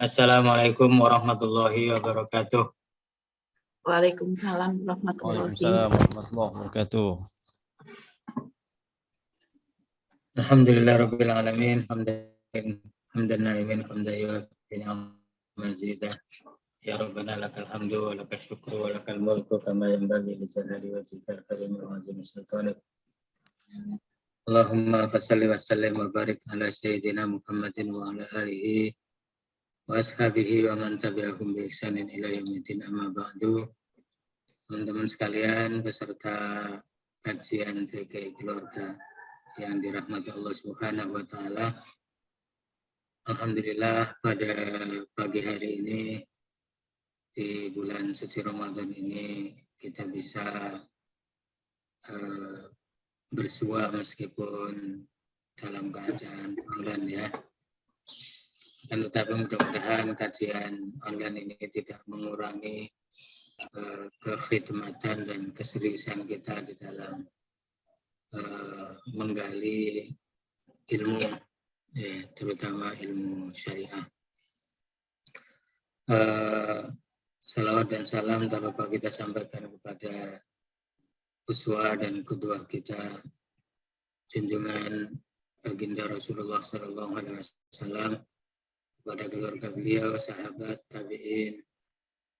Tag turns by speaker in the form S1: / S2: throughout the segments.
S1: Assalamualaikum warahmatullahi wabarakatuh.
S2: Waalaikumsalam warahmatullahi
S3: Waalaikumsalam warahmatullahi wabarakatuh.
S1: Alhamdulillah rabbil alamin, hamdan na'imin, hamdan yuwaffi mazidah. Ya Rabbana lakal hamdu wa lakal syukru wa lakal mulku kama yanbaghi li jalali wajhikal karim wa azimi sultanik. Allahumma fassalli wa sallim wa barik ala sayyidina Muhammadin wa ala alihi wa ashabihi wa man tabi'ahum bi ihsanin ila yaumiddin, amma ba'du. Teman-teman sekalian peserta kajian fikih keluarga yang dirahmati Allah Subhanahu wa taala. Alhamdulillah pada pagi hari ini di bulan suci Ramadan ini kita bisa bersua meskipun dalam keadaan online ya. Dan tetapi mudah-mudahan kajian online ini tidak mengurangi kekhidmatan dan keseriusan kita di dalam menggali ilmu, ya, terutama ilmu syariah. Salawat dan salam tak lupa kita sampaikan kepada uswah dan qudwah kita, junjungan baginda Rasulullah SAW, kepada keluarga beliau, sahabat, tabi'in,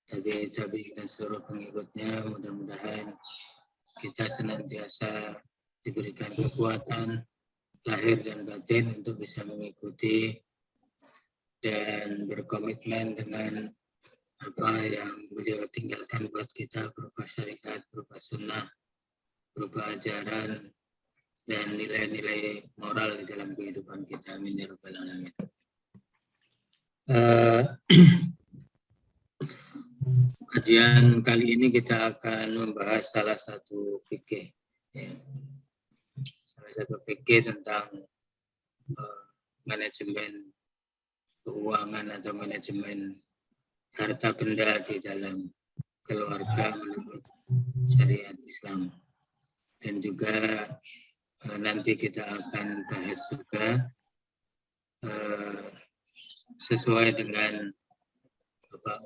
S1: tabi'in dan seluruh pengikutnya. Mudah-mudahan kita senantiasa diberikan kekuatan lahir dan batin untuk bisa mengikuti dan berkomitmen dengan apa yang beliau tinggalkan buat kita, berupa syariat, berupa sunnah, berupa ajaran dan nilai-nilai moral di dalam kehidupan kita. Amin ya rabbal alamin. Kajian kali ini kita akan membahas salah satu fikih, ya. Salah satu fikih tentang manajemen keuangan atau manajemen harta benda di dalam keluarga menurut syariat Islam. Dan juga nanti kita akan bahas juga sesuai dengan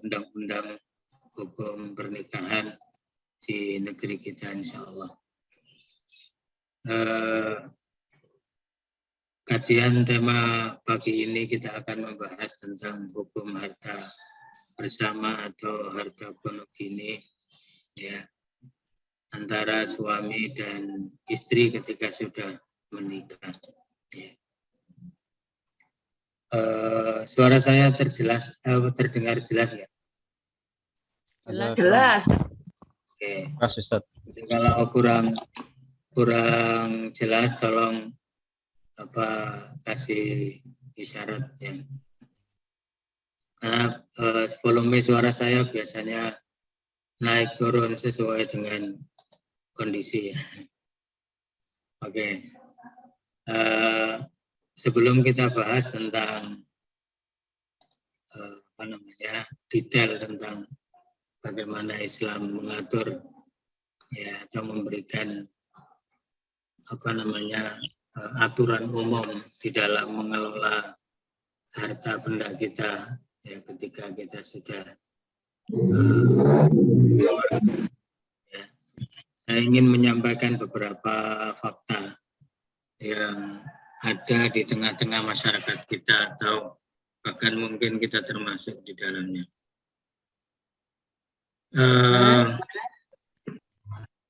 S1: undang-undang hukum pernikahan di negeri kita, insya Allah. Kajian tema pagi ini kita akan membahas tentang hukum harta bersama atau harta gonogini, ya, antara suami dan istri ketika sudah menikah. Ya. Suara saya terdengar jelas nggak?
S2: Jelas.
S1: Oke.
S3: Ustaz.
S1: Kalau kurang jelas, tolong kasih isyarat ya. Karena volume suara saya biasanya naik turun sesuai dengan kondisi ya. Oke. Sebelum kita bahas tentang detail tentang bagaimana Islam mengatur ya atau memberikan aturan umum di dalam mengelola harta benda kita ya ketika kita sudah ya. Saya ingin menyampaikan beberapa fakta yang ada di tengah-tengah masyarakat kita atau bahkan mungkin kita termasuk di dalamnya.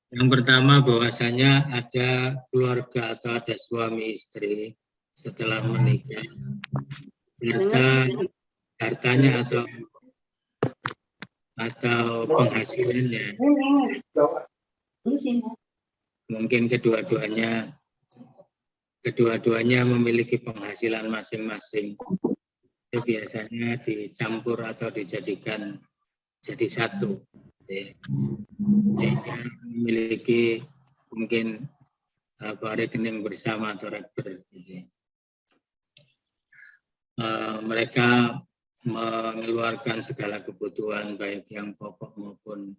S1: Yang pertama, bahwasanya ada keluarga atau ada suami istri setelah menikah, hartanya atau penghasilannya mungkin kedua-duanya memiliki penghasilan masing-masing. Itu biasanya dicampur atau dijadikan jadi satu. Mereka memiliki mungkin rekening bersama atau rekber. Mereka mengeluarkan segala kebutuhan baik yang pokok maupun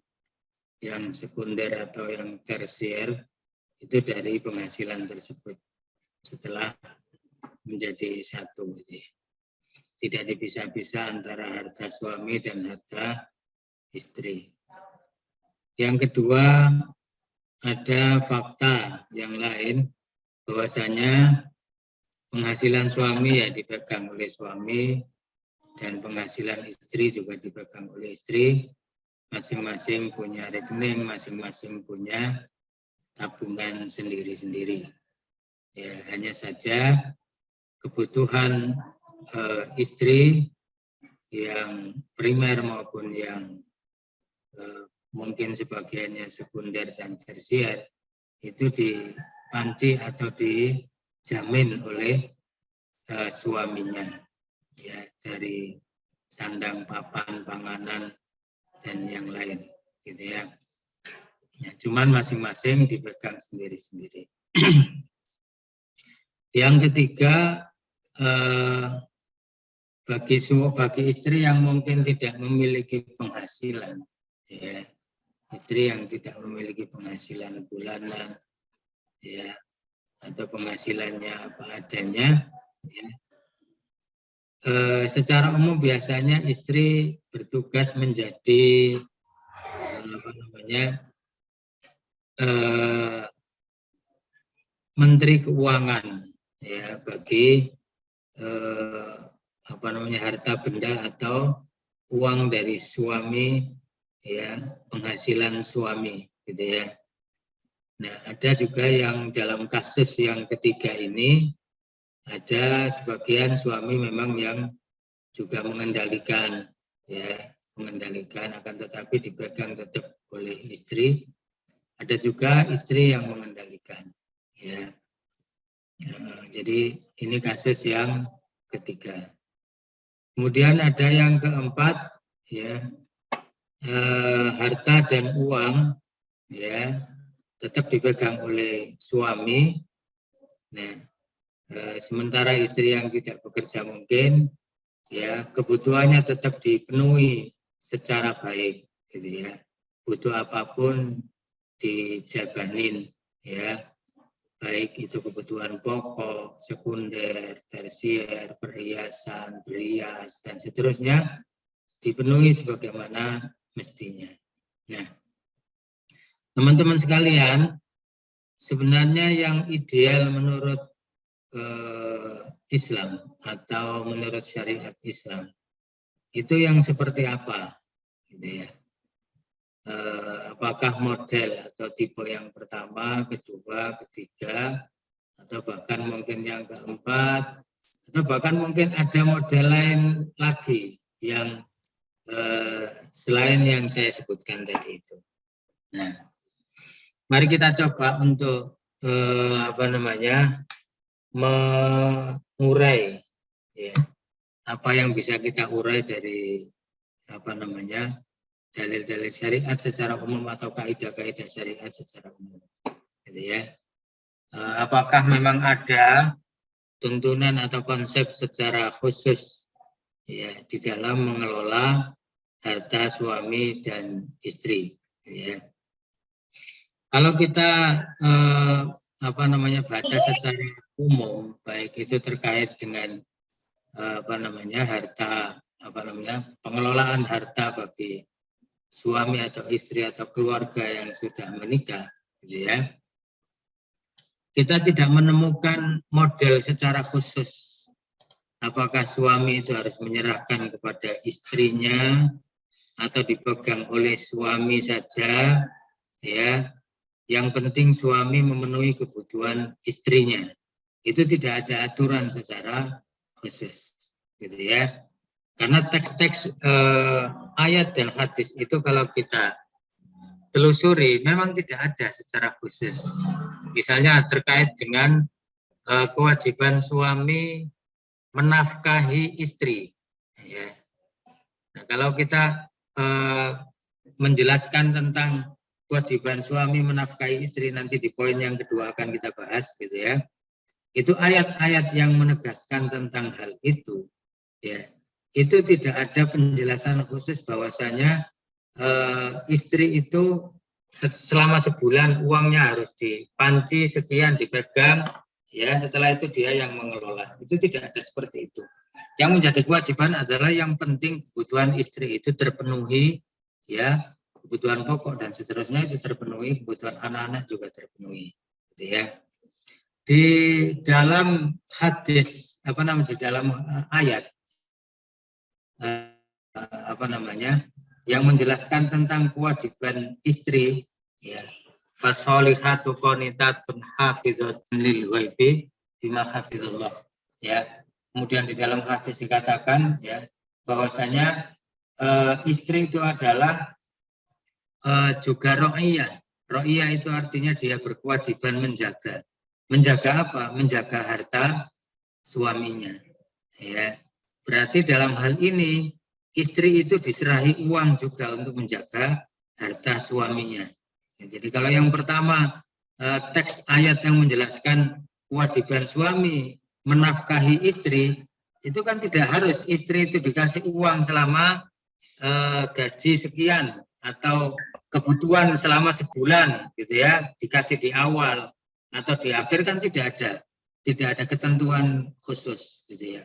S1: yang sekunder atau yang tersier itu dari penghasilan tersebut setelah menjadi satu. tidak dipisah-pisah antara harta suami dan harta istri. Yang kedua, ada fakta yang lain bahwasanya penghasilan suami ya dipegang oleh suami dan penghasilan istri juga dipegang oleh istri. Masing-masing punya rekening, masing-masing punya tabungan sendiri-sendiri. Ya, hanya saja kebutuhan istri yang primer maupun yang mungkin sebagiannya sekunder dan tersier itu dipanci atau dijamin oleh suaminya, ya, dari sandang, papan, panganan dan yang lain, gitu ya. Ya, cuman masing-masing dipegang sendiri-sendiri. Yang ketiga, bagi istri yang mungkin tidak memiliki penghasilan, ya, istri yang tidak memiliki penghasilan bulanan, ya, atau penghasilannya apa adanya, ya. Secara umum biasanya istri bertugas menjadi Menteri Keuangan, ya, bagi harta benda atau uang dari suami, ya, penghasilan suami, gitu ya. Nah, ada juga yang dalam kasus yang ketiga ini ada sebagian suami memang yang juga mengendalikan, ya, mengendalikan, akan tetapi dipegang tetap oleh istri. Ada juga istri yang mengendalikan, ya. Jadi ini kasus yang ketiga. Kemudian ada yang keempat, ya, harta dan uang, ya, tetap dipegang oleh suami. Nah, sementara istri yang tidak bekerja mungkin, ya, kebutuhannya tetap dipenuhi secara baik, gitu ya. Butuh apapun dijabanin, ya, baik itu kebutuhan pokok, sekunder, tersier, perhiasan, berias, dan seterusnya dipenuhi sebagaimana mestinya. Nah, teman-teman sekalian, sebenarnya yang ideal menurut Islam atau menurut syariat Islam itu yang seperti apa, gitu ya. Apakah model atau tipe yang pertama, kedua, ketiga, atau bahkan mungkin yang keempat, atau bahkan mungkin ada model lain lagi yang selain yang saya sebutkan tadi itu. Nah, mari kita coba untuk mengurai, ya, apa yang bisa kita urai dari dalil-dalil syariat secara umum atau kaidah-kaidah syariat secara umum, gitu ya. Apakah memang ada tuntunan atau konsep secara khusus, ya, di dalam mengelola harta suami dan istri, gitu ya. Kalau kita baca secara umum, baik itu terkait dengan pengelolaan harta bagi suami atau istri atau keluarga yang sudah menikah, gitu ya. Kita tidak menemukan model secara khusus. Apakah suami itu harus menyerahkan kepada istrinya atau dipegang oleh suami saja, ya. Yang penting suami memenuhi kebutuhan istrinya. Itu tidak ada aturan secara khusus, gitu ya. Karena teks-teks ayat dan hadis itu kalau kita telusuri memang tidak ada secara khusus. Misalnya terkait dengan kewajiban suami menafkahi istri, ya. Nah, kalau kita menjelaskan tentang kewajiban suami menafkahi istri, nanti di poin yang kedua akan kita bahas, gitu ya. Itu ayat-ayat yang menegaskan tentang hal itu, ya. Itu tidak ada penjelasan khusus bahwasanya istri itu selama sebulan uangnya harus dipanci sekian, dipegang, ya setelah itu dia yang mengelola. Itu tidak ada seperti itu. Yang menjadi kewajiban adalah yang penting kebutuhan istri itu terpenuhi, ya, kebutuhan pokok dan seterusnya itu terpenuhi, kebutuhan anak-anak juga terpenuhi, gitu ya. Di dalam hadis di dalam ayat yang menjelaskan tentang kewajiban istri, ya, fasolihatu qanitatun hafizatun lil ghaibi bima hafizallah, ya. Kemudian di dalam hadis dikatakan, ya, bahwasanya istri itu adalah juga ro'iyah. Ro'iyah itu artinya dia berkewajiban menjaga. Menjaga apa? Menjaga harta suaminya. Ya, berarti dalam hal ini istri itu diserahi uang juga untuk menjaga harta suaminya. Ya, jadi kalau yang pertama teks ayat yang menjelaskan kewajiban suami menafkahi istri, itu kan tidak harus istri itu dikasih uang selama gaji sekian atau kebutuhan selama sebulan, gitu ya, dikasih di awal atau di akhir, kan tidak ada ketentuan khusus, gitu ya.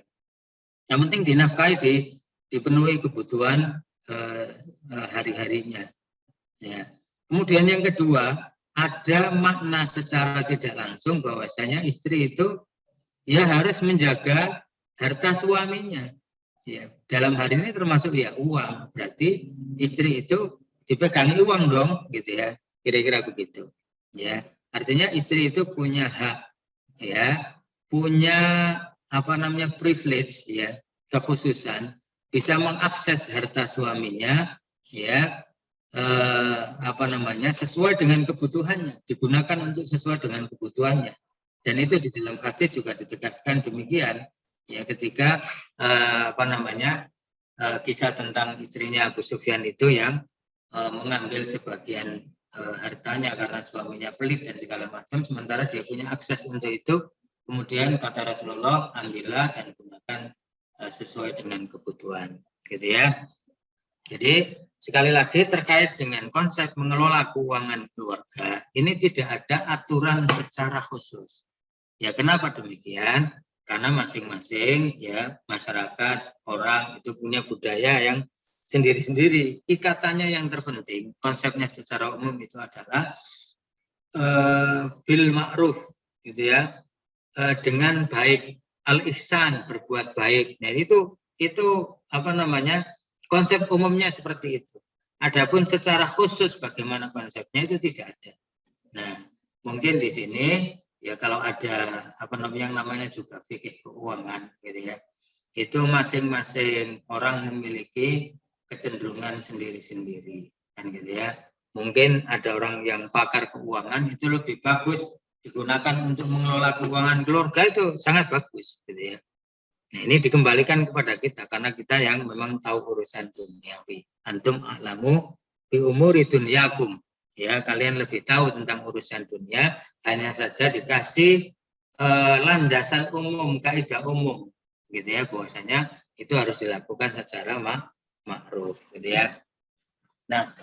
S1: Yang penting dinafkahi, dipenuhi kebutuhan hari-harinya. Ya. Kemudian yang kedua, ada makna secara tidak langsung bahwasanya istri itu ya harus menjaga harta suaminya. Ya, dalam hari ini termasuk ya uang. Berarti istri itu dipegangi uang dong, gitu ya. Kira-kira begitu. Ya, artinya istri itu punya hak, ya, punya privilege, ya, kekhususan, bisa mengakses harta suaminya, ya, sesuai dengan kebutuhannya, digunakan untuk sesuai dengan kebutuhannya. Dan itu di dalam hadis juga ditegaskan demikian, ya, ketika kisah tentang istrinya Abu Sufyan itu yang mengambil sebagian hartanya karena suaminya pelit dan segala macam, sementara dia punya akses untuk itu. Kemudian kata Rasulullah, ambillah dan gunakan sesuai dengan kebutuhan, gitu ya. Jadi sekali lagi terkait dengan konsep mengelola keuangan keluarga, ini tidak ada aturan secara khusus. Ya, kenapa demikian? Karena masing-masing, ya, masyarakat, orang itu punya budaya yang sendiri-sendiri. Ikatannya yang terpenting, konsepnya secara umum itu adalah bil ma'ruf, gitu ya, dengan baik, al-ihsan, berbuat baik. Nah, itu konsep umumnya seperti itu. Adapun secara khusus bagaimana konsepnya itu tidak ada. Nah, mungkin di sini ya kalau ada yang namanya juga fikih keuangan, gitu ya. Itu masing-masing orang memiliki kecenderungan sendiri-sendiri, kan, gitu ya. Mungkin ada orang yang pakar keuangan itu lebih bagus digunakan untuk mengelola keuangan keluarga, itu sangat bagus, gitu ya. Nah, ini dikembalikan kepada kita karena kita yang memang tahu urusan duniawi. Antum a'lamu bi umuri dunyakum. Ya, kalian lebih tahu tentang urusan dunia, hanya saja dikasih landasan umum, kaidah umum, gitu ya, bahwasanya itu harus dilakukan secara ma'ruf, gitu ya. Nah,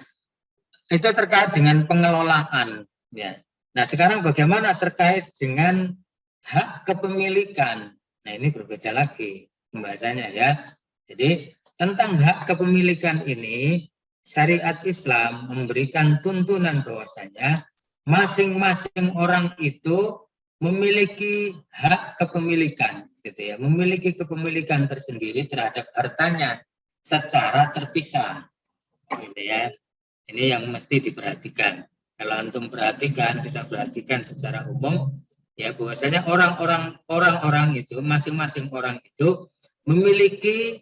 S1: itu terkait dengan pengelolaan, ya. Nah, sekarang bagaimana terkait dengan hak kepemilikan? Nah, ini berbeda lagi pembahasannya, ya. Jadi tentang hak kepemilikan ini, syariat Islam memberikan tuntunan bahwasanya masing-masing orang itu memiliki hak kepemilikan, gitu ya, memiliki kepemilikan tersendiri terhadap hartanya secara terpisah, gitu ya. Ini yang mesti diperhatikan. Kalau antum perhatikan, kita perhatikan secara umum, ya, bahwasanya orang-orang itu, masing-masing orang itu memiliki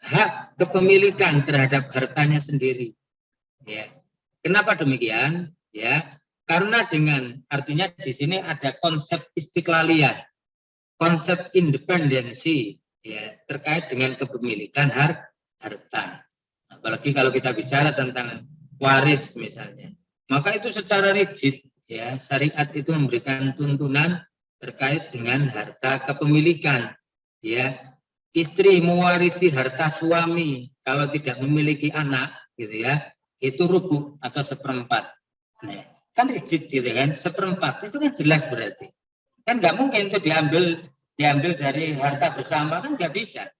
S1: hak kepemilikan terhadap hartanya sendiri. Ya. Kenapa demikian? Ya, karena artinya di sini ada konsep istiqlaliyah, konsep independensi, ya, terkait dengan kepemilikan harta. Apalagi kalau kita bicara tentang waris misalnya, maka itu secara rigid, ya, syariat itu memberikan tuntunan terkait dengan harta kepemilikan, ya. Istri mewarisi harta suami kalau tidak memiliki anak, gitu ya, itu rubuh atau seperempat. Nah, kan rigid, gitu kan, seperempat itu kan jelas berarti. Kan nggak mungkin itu diambil dari harta bersama, kan nggak bisa.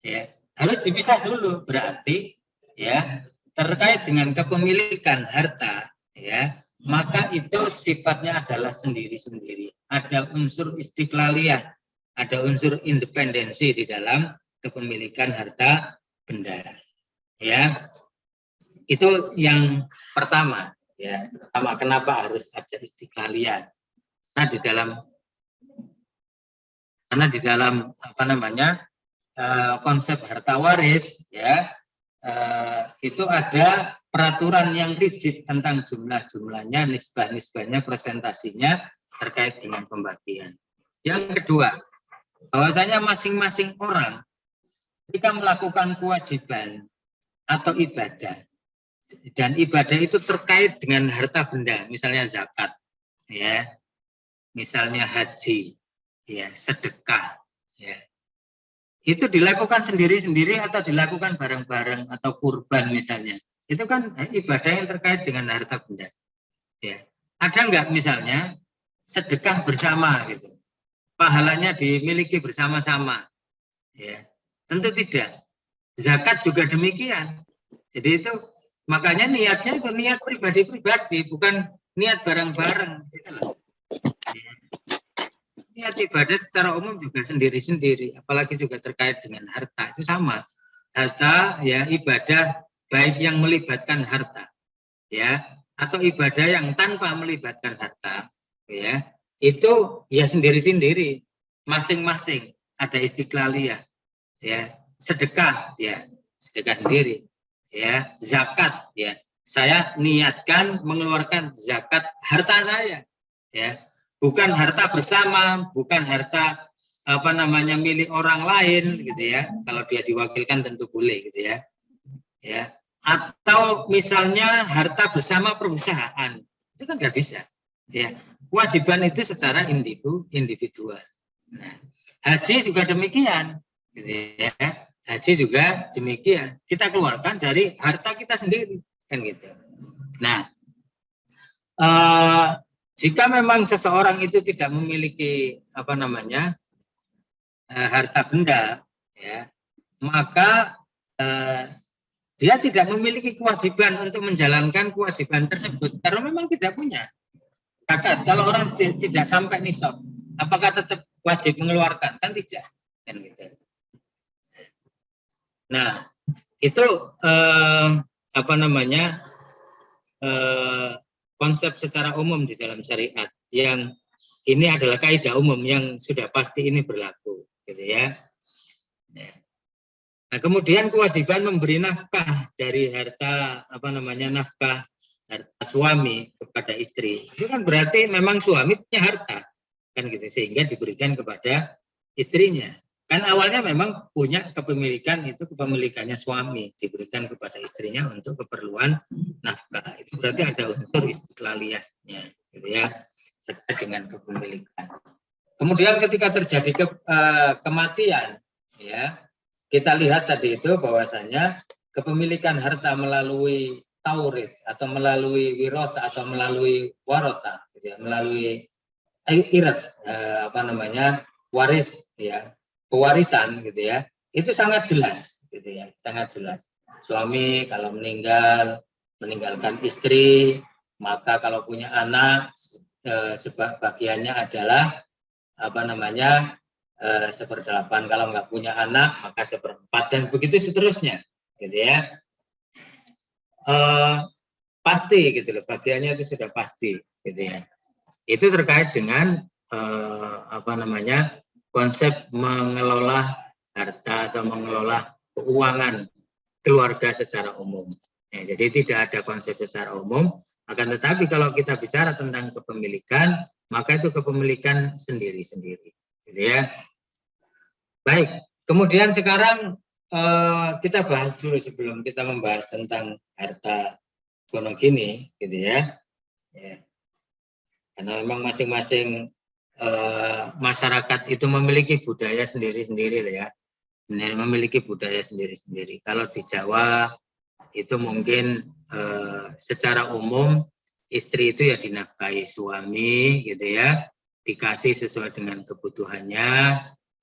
S1: Ya, harus dipisah dulu. Berarti ya terkait dengan kepemilikan harta, ya maka itu sifatnya adalah sendiri-sendiri. Ada unsur istiqlaliyah, ada unsur independensi di dalam kepemilikan harta benda. Ya, itu yang pertama. Ya, pertama kenapa harus ada istiqlaliyah? Karena di dalam apa namanya konsep harta waris, ya itu ada peraturan yang rigid tentang jumlah-jumlahnya, nisbah-nisbahnya, presentasinya terkait dengan pembagian. Yang kedua, bahwasanya masing-masing orang ketika melakukan kewajiban atau ibadah, dan ibadah itu terkait dengan harta benda, misalnya zakat, ya, misalnya haji, ya, sedekah, ya, itu dilakukan sendiri-sendiri atau dilakukan bareng-bareng atau kurban misalnya, itu kan ibadah yang terkait dengan harta benda. Ya, ada nggak misalnya sedekah bersama gitu, pahalanya dimiliki bersama-sama? Ya, tentu tidak. Zakat juga demikian. Jadi itu makanya niatnya itu niat pribadi-pribadi, bukan niat bareng-bareng. Gitu loh. Ya. Niat ibadah secara umum juga sendiri-sendiri, apalagi juga terkait dengan harta, itu sama. Harta, ya, ibadah baik yang melibatkan harta, ya, atau ibadah yang tanpa melibatkan harta, ya, itu ya sendiri-sendiri, masing-masing ada istiqlaliyah, ya, sedekah, ya, sedekah sendiri, ya, zakat, ya, saya niatkan mengeluarkan zakat harta saya, ya, bukan harta bersama, bukan harta apa namanya milik orang lain, gitu ya. Kalau dia diwakilkan tentu boleh, gitu ya. Ya, atau misalnya harta bersama perusahaan, itu kan nggak bisa. Ya, kewajiban itu secara individual. Nah, haji juga demikian, gitu ya. Haji juga demikian. Kita keluarkan dari harta kita sendiri, kan gitu. Nah, jika memang seseorang itu tidak memiliki apa namanya harta benda, ya, maka dia tidak memiliki kewajiban untuk menjalankan kewajiban tersebut karena memang tidak punya zakat. Kalau orang tidak sampai nisab, apakah tetap wajib mengeluarkan? Kan tidak, kan gitu. Nah, itu apa namanya konsep secara umum di dalam syariat yang ini adalah kaidah umum yang sudah pasti ini berlaku, gitu ya. Nah, kemudian kewajiban memberi nafkah dari harta apa namanya nafkah harta suami kepada istri itu kan berarti memang suami punya harta, kan gitu, sehingga diberikan kepada istrinya. Kan awalnya memang punya kepemilikan, itu kepemilikannya suami diberikan kepada istrinya untuk keperluan nafkah. Itu berarti ada unsur istiqlaliyahnya, gitu ya, terkait dengan kepemilikan. Kemudian ketika terjadi kematian, ya, kita lihat tadi itu bahwasanya kepemilikan harta melalui tauris atau melalui wirasa atau melalui warasa, gitu ya, melalui iras apa namanya waris, ya, pewarisan, gitu ya, itu sangat jelas, gitu ya, sangat jelas. Suami kalau meninggalkan istri, maka kalau punya anak sebagiannya adalah apa namanya seperdelapan, kalau nggak punya anak maka seperempat, dan begitu seterusnya, gitu ya. Pasti gitu loh, bagiannya itu sudah pasti, gitu ya. Itu terkait dengan apa namanya konsep mengelola harta atau mengelola keuangan keluarga secara umum. Ya, jadi tidak ada konsep secara umum, akan tetapi kalau kita bicara tentang kepemilikan, maka itu kepemilikan sendiri-sendiri, gitu ya. Baik, kemudian sekarang kita bahas dulu sebelum kita membahas tentang harta gono gini, gitu ya. Ya. Karena memang masing-masing masyarakat itu memiliki budaya sendiri-sendiri, ya. Memiliki budaya sendiri-sendiri. Kalau di Jawa itu mungkin secara umum istri itu ya dinafkahi suami, gitu ya. dikasih sesuai dengan kebutuhannya,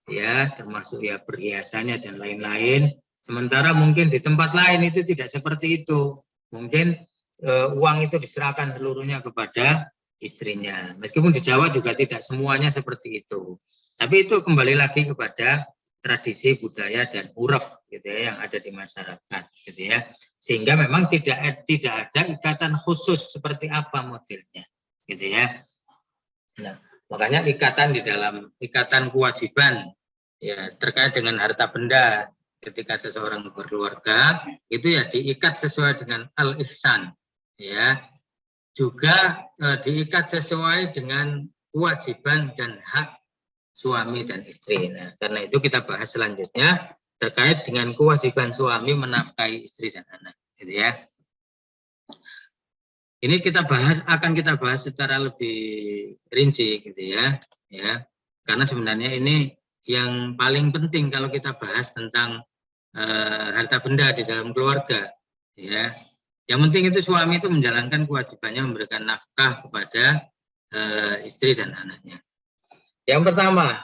S1: ya, termasuk ya perhiasannya dan lain-lain. Sementara mungkin di tempat lain itu tidak seperti itu. Mungkin uang itu diserahkan seluruhnya kepada istrinya. Meskipun di Jawa juga tidak semuanya seperti itu. Tapi itu kembali lagi kepada tradisi, budaya, dan uraf gitu ya, yang ada di masyarakat gitu ya. Sehingga memang tidak ada ikatan khusus seperti apa modelnya gitu ya. Nah, makanya ikatan di dalam ikatan kewajiban ya terkait dengan harta benda ketika seseorang berkeluarga itu ya diikat sesuai dengan al-ihsan ya, juga diikat sesuai dengan kewajiban dan hak suami dan istri. Nah, karena itu kita bahas selanjutnya terkait dengan kewajiban suami menafkahi istri dan anak gitu ya. Ini akan kita bahas secara lebih rinci gitu ya, karena sebenarnya ini yang paling penting kalau kita bahas tentang harta benda di dalam keluarga, ya. Yang penting itu suami itu menjalankan kewajibannya memberikan nafkah kepada istri dan anaknya. Yang pertama,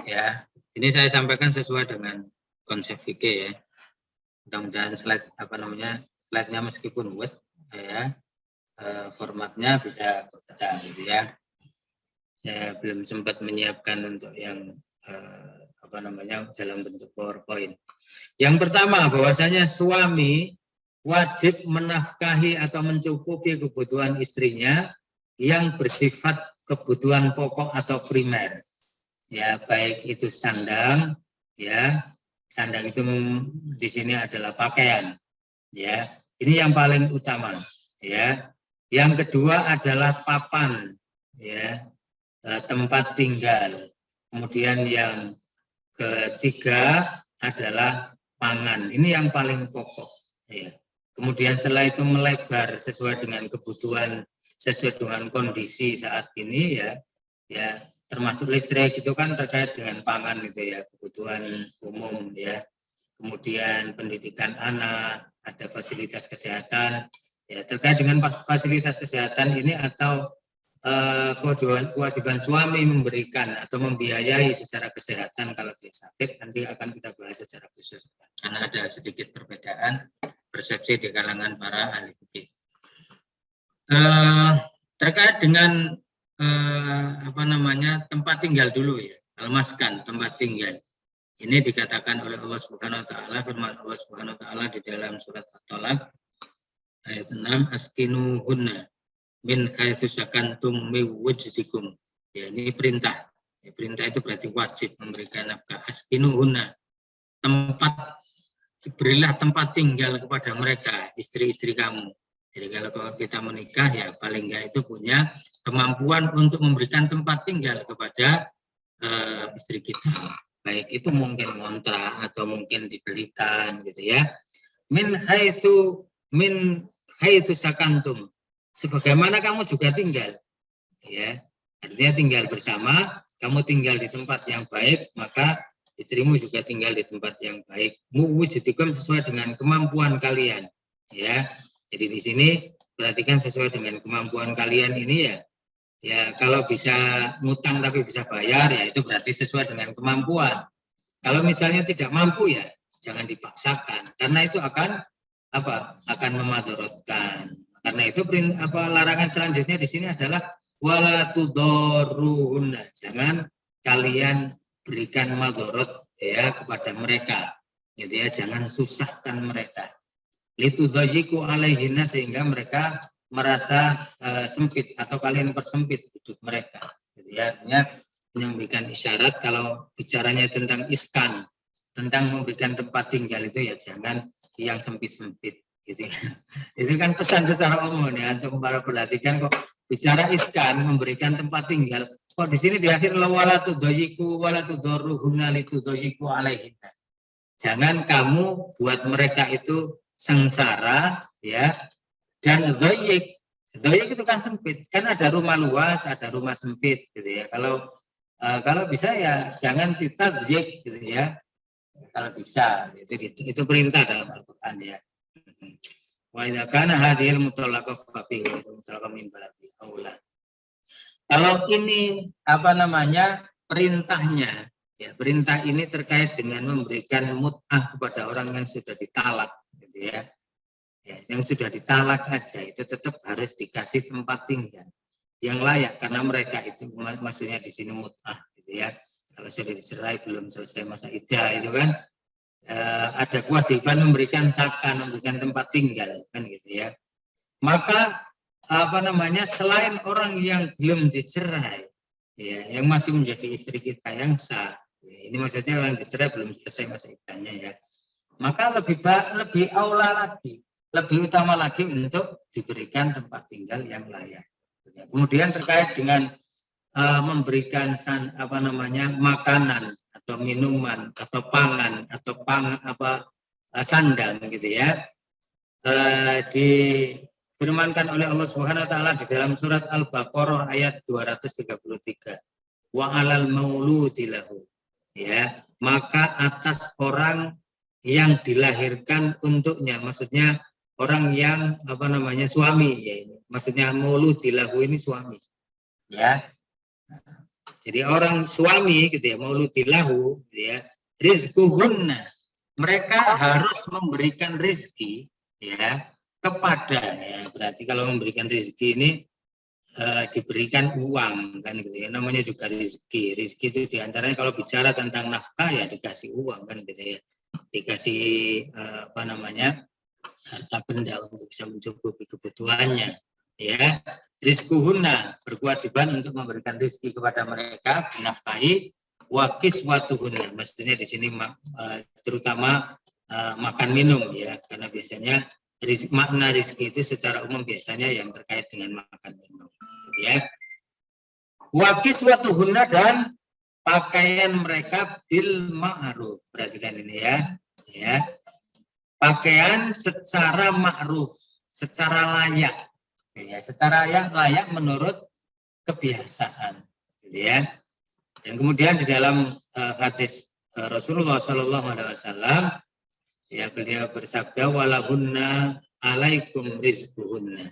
S1: ya, ini saya sampaikan sesuai dengan konsep fikih ya. Mudah-mudahan slide-nya meskipun word, ya. Formatnya bisa kebaca gitu ya. Saya belum sempat menyiapkan untuk yang dalam bentuk PowerPoint. Yang pertama, bahwasanya suami wajib menafkahi atau mencukupi kebutuhan istrinya yang bersifat kebutuhan pokok atau primer. Ya, baik itu sandang, ya. Sandang itu di sini adalah pakaian, ya. Ini yang paling utama, ya. Yang kedua adalah papan, ya, tempat tinggal. Kemudian yang ketiga adalah pangan. Ini yang paling pokok. Ya. Kemudian setelah itu melebar sesuai dengan kebutuhan, sesuai dengan kondisi saat ini, ya, termasuk listrik itu kan terkait dengan pangan gitu ya, kebutuhan umum ya. Kemudian pendidikan anak, ada fasilitas kesehatan. Ya, terkait dengan fasilitas kesehatan ini atau kewajiban suami memberikan atau membiayai secara kesehatan kalau dia sakit, nanti akan kita bahas secara khusus karena ada sedikit perbedaan persepsi di kalangan para ahli fikih. Terkait dengan tempat tinggal dulu ya, al-maskan, tempat tinggal. Ini dikatakan oleh Allah Subhanahu wa taala, firman Allah Subhanahu wa taala di dalam surat At-Talaq ayat 6, askinuhunna min haitsu sakantum min wujdikum. Ya, ini perintah. Ya, perintah itu berarti wajib memberikan nafkah. Askinuhunna, berilah tempat tinggal kepada mereka, istri-istri kamu. Jadi kalau kita menikah ya paling enggak itu punya kemampuan untuk memberikan tempat tinggal kepada istri kita. Baik itu mungkin ngontrak atau mungkin dibelikan gitu ya. Min haitsu sakantum, sebagaimana kamu juga tinggal, ya, artinya tinggal bersama, kamu tinggal di tempat yang baik, maka istrimu juga tinggal di tempat yang baik. Muwujudikum, sesuai dengan kemampuan kalian, ya. Jadi di sini perhatikan sesuai dengan kemampuan kalian ini ya kalau bisa ngutang tapi bisa bayar ya itu berarti sesuai dengan kemampuan. Kalau misalnya tidak mampu ya jangan dipaksakan karena itu akan memadorotkan. Karena itu larangan selanjutnya di sini adalah wala tudorruhunna. Jangan kalian berikan madorot ya kepada mereka. Jadi ya jangan susahkan mereka. Litudzayiku alaihinna, sehingga mereka merasa sempit atau kalian persempit hidup mereka. Jadi artinya memberikan isyarat kalau bicaranya tentang iskan, tentang memberikan tempat tinggal itu ya jangan yang sempit-sempit gitu. Itu kan pesan secara umum ya, untuk para perhatikan kok bicara iskan, memberikan tempat tinggal, kok di sini di akhir wala tudzayiku wala tudorruhunna litudzayiku alaihinna. Jangan kamu buat mereka itu sengsara ya, dan dhayyik itu kan sempit, kan ada rumah luas, ada rumah sempit gitu ya. Kalau bisa ya jangan ditadzik gitu ya. Kalau bisa, itu perintah dalam Al-Quran ya. Wa idza kana hadhil mutallaqah fa fi mutallaqah min babi aula. Kalau ini apa namanya perintahnya, ya perintah ini terkait dengan memberikan mut'ah kepada orang yang sudah ditalak, gitu ya. Ya, yang sudah ditalak aja itu tetap harus dikasih tempat tinggal yang layak karena mereka itu maksudnya di sini mut'ah, gitu ya. Kalau sudah dicerai belum selesai masa iddah itu kan ada kewajiban memberikan sakan, memberikan tempat tinggal kan gitu ya. Maka apa namanya selain orang yang belum dicerai ya yang masih menjadi istri kita yang sah ya, ini maksudnya orang dicerai belum selesai masa iddahnya ya maka lebih aula lagi lebih utama lagi untuk diberikan tempat tinggal yang layak. Kemudian terkait dengan memberikan apa namanya makanan atau minuman atau pangan atau sandang gitu ya difirmankan oleh Allah Subhanahu wa taala di dalam surat Al-Baqarah ayat 233. Wa 'alal mauludi lahu. Ya, maka atas orang yang dilahirkan untuknya, maksudnya orang yang apa namanya suami ya ini. Maksudnya mauludi lahu ini suami. Ya. Jadi orang suami gitu ya, mauludi lahu gitu ya, rizquhunna. Mereka harus memberikan rizki ya kepada ya berarti kalau memberikan rezeki ini diberikan uang kan gitu ya namanya juga rezeki itu diantaranya kalau bicara tentang nafkah ya dikasih uang kan gitu ya dikasih apa namanya harta benda untuk bisa mencukupi kebutuhannya ya rizquhunna berkewajiban untuk memberikan rezeki kepada mereka menafkahi wakis watuhunna maksudnya di sini terutama makan minum ya karena biasanya makna rizki itu secara umum biasanya yang terkait dengan makan minum ya wakis watuhunna dan pakaian mereka bil ma'ruf perhatikan ini ya pakaian secara ma'ruf secara layak ya secara layak menurut kebiasaan ya dan kemudian di dalam hadis Rasulullah Shallallahu Alaihi Wasallam ya beliau bersabda walahunna alaikum rizquhunna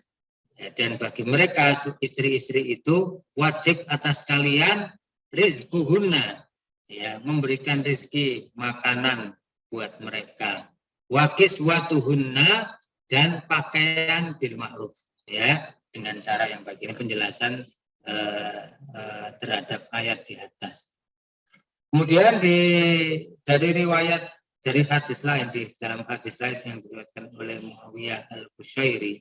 S1: ya, dan bagi mereka istri-istri itu wajib atas kalian rizquhunna ya memberikan rezeki makanan buat mereka wakis watuhunna dan pakaian bil ma'ruf ya dengan cara yang baik ini penjelasan terhadap ayat di atas. Kemudian dari riwayat dari hadis lain di dalam hadis lain yang diriwayatkan oleh Muawiyah al-Qushairi,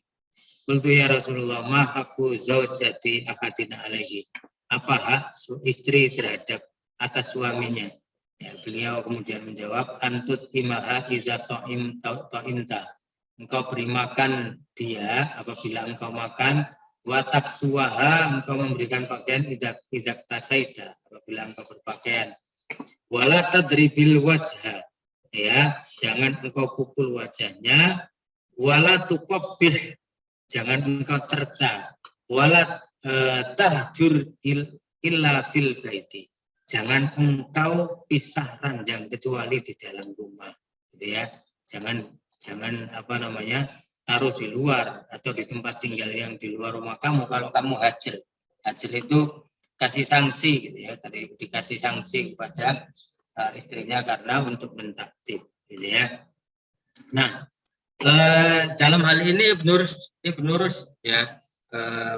S1: qultu ya Rasulullah ma haqqu zaujati ahadina alaihi? Apa hak istri terhadap atas suaminya? Ya, beliau kemudian menjawab antut imaha iza ta'imta. Engkau beri makan dia apabila engkau makan watak suwaha engkau memberikan pakaian ijak tasaida apabila engkau berpakaian wala tadribil wajha ya jangan engkau pukul wajahnya wala tuqabbih jangan engkau cerca wala tahjur illa fil baiti jangan engkau pisah ranjang kecuali di dalam rumah gitu ya jangan apa namanya taruh di luar atau di tempat tinggal yang di luar rumah kamu kalau kamu hajar itu kasih sanksi gitu ya tadi dikasih sanksi kepada istrinya karena untuk mentakdir gitu ya nah dalam hal ini Ibnu Rus ya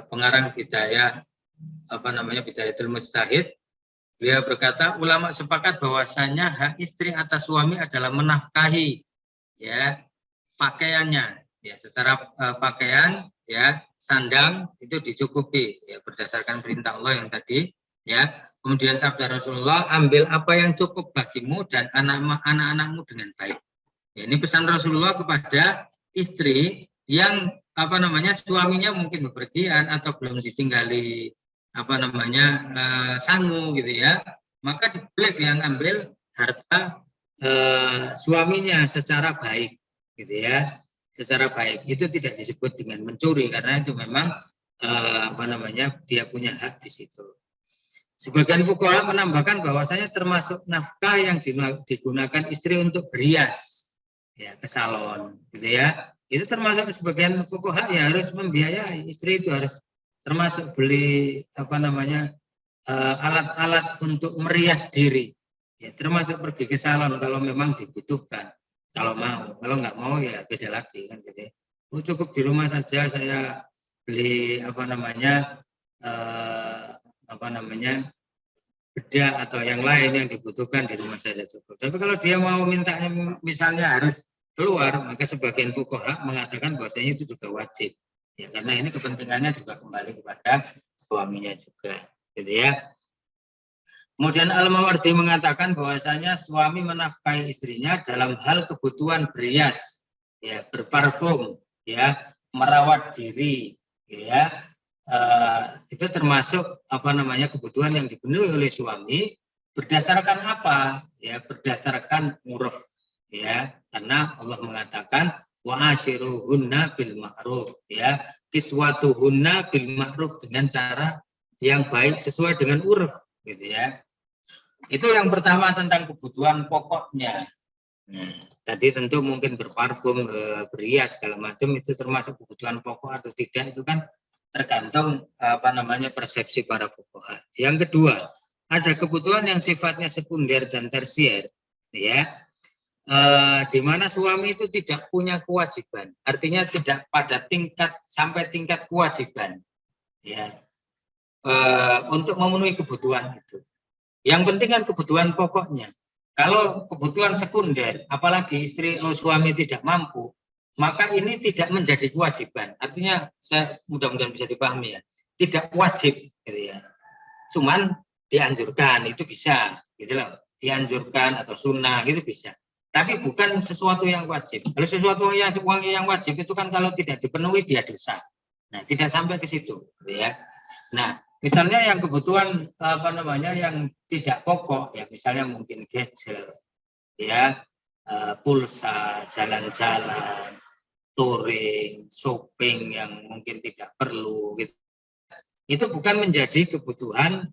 S1: pengarang Bidayah apa namanya Bidayatul Mujtahid dia berkata ulama sepakat bahwasanya hak istri atas suami adalah menafkahi ya pakaiannya ya secara pakaian ya sandang itu dicukupi ya berdasarkan perintah Allah yang tadi ya kemudian sabda Rasulullah ambil apa yang cukup bagimu dan anak-anakmu dengan baik ya, ini pesan Rasulullah kepada istri yang apa namanya suaminya mungkin bepergian atau belum ditinggali apa namanya sangu gitu ya maka boleh dia ngambil harta suaminya secara baik gitu ya secara baik itu tidak disebut dengan mencuri karena itu memang apa namanya dia punya hak di situ. Sebagian fuqaha menambahkan bahwasanya termasuk nafkah yang digunakan istri untuk berias ya ke salon gitu ya. Itu termasuk sebagian fuqaha ya harus membiayai istri itu harus termasuk beli alat-alat untuk merias diri, ya, termasuk pergi ke salon kalau memang dibutuhkan, kalau mau, kalau nggak mau ya beda lagi kan gitu. Cukup di rumah saja saya beli bedak atau yang lain yang dibutuhkan di rumah saja cukup. Tapi kalau dia mau mintanya misalnya harus keluar, maka sebagian fuqaha mengatakan bahwasanya itu juga wajib. Ya, karena ini kepentingannya juga kembali kepada suaminya juga, gitu ya. Kemudian Al-Mawardi mengatakan bahwasanya suami menafkahi istrinya dalam hal kebutuhan berias, ya, berparfum, ya, merawat diri, ya. Itu termasuk kebutuhan yang dipenuhi oleh suami berdasarkan apa? Ya, berdasarkan uruf, ya, karena Allah mengatakan wa ashiruhunna bil ma'ruf, ya, kiswatuhunna bil ma'ruf, dengan cara yang baik sesuai dengan uruf, gitu ya. Itu yang pertama tentang kebutuhan pokoknya. Nah, tadi tentu mungkin berparfum, berias segala macam itu termasuk kebutuhan pokok atau tidak, itu kan tergantung persepsi para fuqaha. Yang kedua, ada kebutuhan yang sifatnya sekunder dan tersier, ya, di mana suami itu tidak punya kewajiban, artinya tidak pada sampai tingkat kewajiban, ya, untuk memenuhi kebutuhan itu. Yang penting kan kebutuhan pokoknya. Kalau kebutuhan sekunder, apalagi suami tidak mampu, maka ini tidak menjadi kewajiban. Artinya, saya mudah-mudahan bisa dipahami ya, tidak wajib, gitu ya. Cuman dianjurkan, itu bisa, gitu loh. Dianjurkan atau sunnah, gitu bisa. Tapi bukan sesuatu yang wajib. Kalau sesuatu yang wajib itu kan kalau tidak dipenuhi dia dosa. Nah, tidak sampai ke situ, gitu ya. Nah, misalnya yang kebutuhan yang tidak pokok, ya, misalnya mungkin gadget, ya, pulsa, jalan-jalan, touring, shopping yang mungkin tidak perlu, gitu. Itu bukan menjadi kebutuhan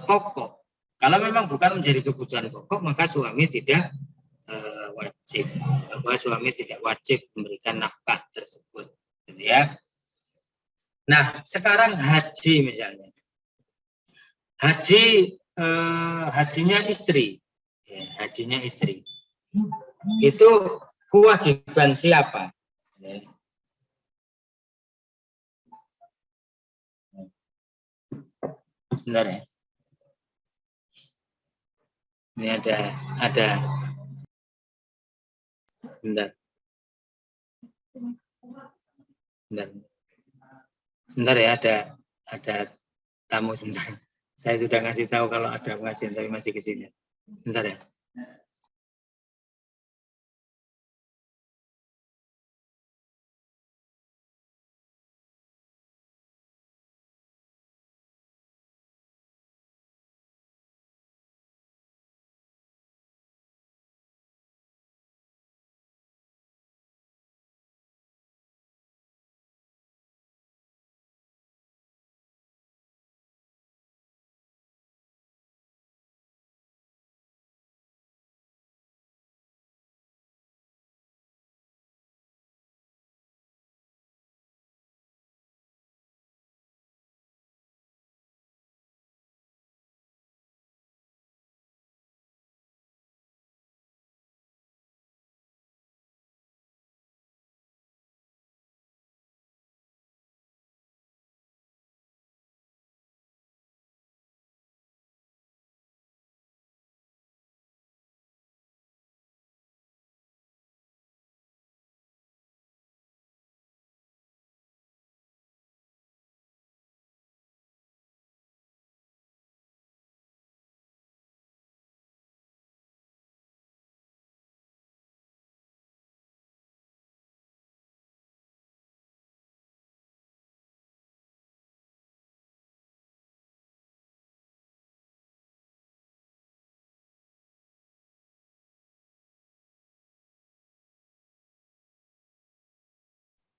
S1: pokok. Kalau memang bukan menjadi kebutuhan pokok, maka suami tidak wajib memberikan nafkah tersebut, gitu ya. Nah, sekarang haji misalnya. Hajinya istri. Ya, hajinya istri. Itu kewajiban siapa? Ya. Sebentar ya. Ini ada. Sebentar. Sebentar ya, ada tamu sebentar. Saya sudah ngasih tahu kalau ada pengajian tapi masih ke sini. Sebentar ya.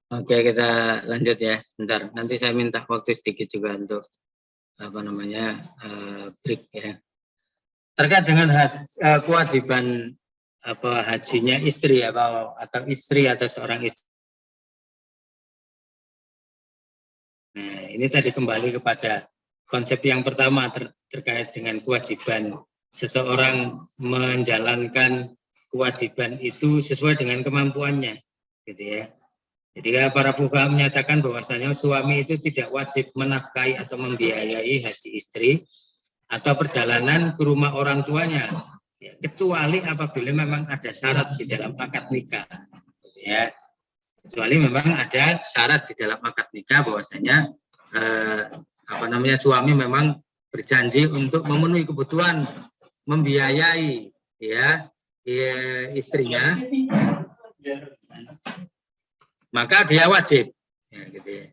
S1: Oke, kita lanjut ya, sebentar. Nanti saya minta waktu sedikit juga untuk break ya. Terkait dengan kewajiban hajinya istri atau istri atau seorang istri Nah, ini tadi kembali kepada konsep yang pertama terkait dengan kewajiban seseorang menjalankan kewajiban itu sesuai dengan kemampuannya, gitu ya. Jadi para fuqaha menyatakan bahwasanya suami itu tidak wajib menafkahi atau membiayai haji istri atau perjalanan ke rumah orang tuanya, ya, kecuali apabila memang ada syarat di dalam akad nikah, ya. Kecuali memang ada syarat di dalam akad nikah bahwasanya suami memang berjanji untuk memenuhi kebutuhan membiayai ya istrinya, maka dia wajib, ya, gitu ya.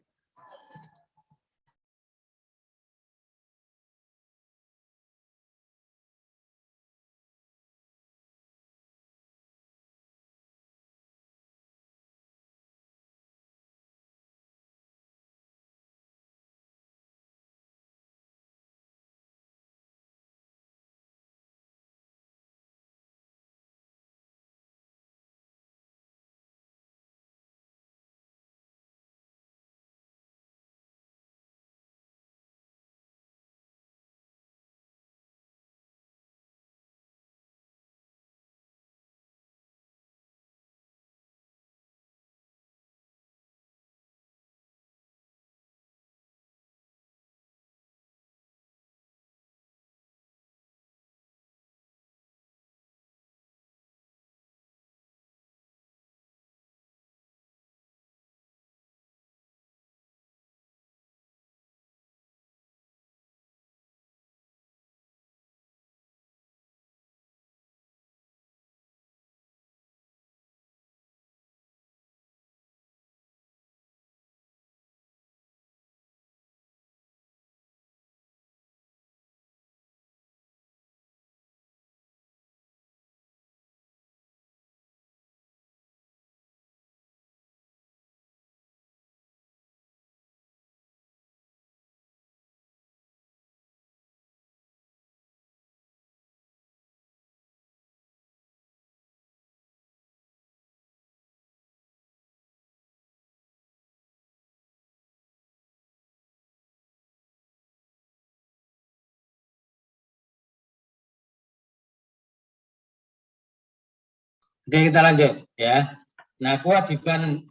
S1: Oke, kita lanjut ya. Nah, kewajiban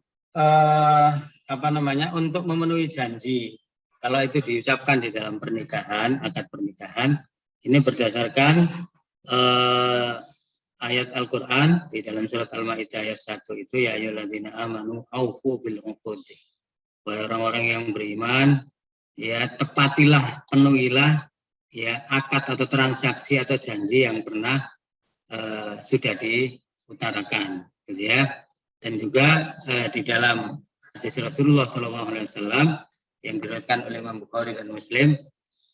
S1: untuk memenuhi janji kalau itu diucapkan di dalam pernikahan, akad pernikahan, ini berdasarkan ayat Al-Qur'an di dalam surat Al-Maidah ayat 1 itu, ya ayyuhalladzina amanu aufu bil uqud. Wahai orang-orang yang beriman, ya tepatilah, penuhilah ya akad atau transaksi atau janji yang pernah sudah diutarakan, gitu ya. Dan juga di dalam hadis Rasulullah SAW yang diriwayatkan oleh Imam Bukhari dan Muslim,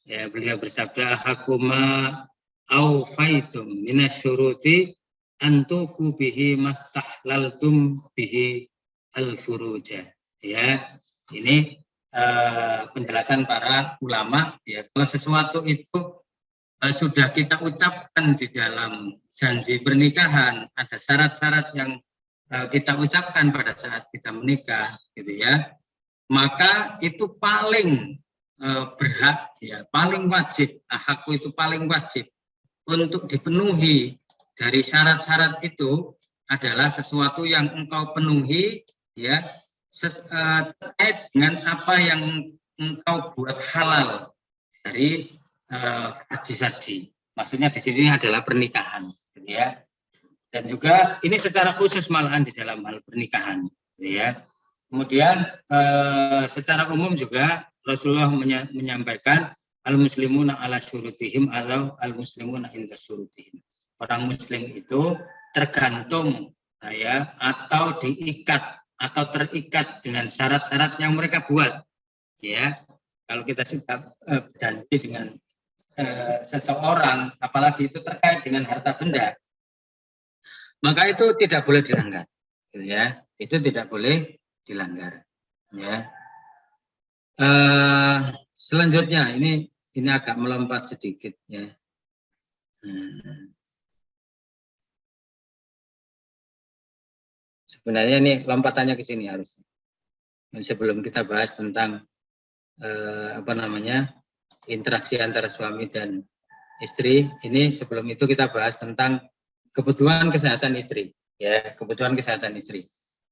S1: ya, beliau bersabda, hakuma aufaitum minasyuruti antufu bihi mastahlaltum bihi al-furuja. Ya, ini penjelasan para ulama, ya, kalau sesuatu itu sudah kita ucapkan di dalam janji pernikahan, ada syarat-syarat yang kita ucapkan pada saat kita menikah, gitu ya, maka itu paling berhak, ya, paling wajib, hakku itu paling wajib untuk dipenuhi. Dari syarat-syarat itu adalah sesuatu yang engkau penuhi, ya, terkait dengan apa yang engkau buat halal dari haji. Maksudnya di sini adalah pernikahan, gitu ya. Dan juga ini secara khusus malahan di dalam hal pernikahan, gitu ya. Kemudian secara umum juga Rasulullah menyampaikan al-muslimuna ala syurutihim atau al-muslimuna inda syurutihim. Orang muslim itu tergantung, ya, atau diikat atau terikat dengan syarat-syarat yang mereka buat, ya. Kalau kita sudah berjanji dengan seseorang, apalagi itu terkait dengan harta benda, maka itu tidak boleh dilanggar, ya. Itu tidak boleh dilanggar, ya. Selanjutnya ini agak melompat sedikit, ya. Sebenarnya ini lompatannya ke sini harusnya. Sebelum kita bahas tentang interaksi antara suami dan istri. Ini sebelum itu kita bahas tentang kebutuhan kesehatan istri, ya, kebutuhan kesehatan istri.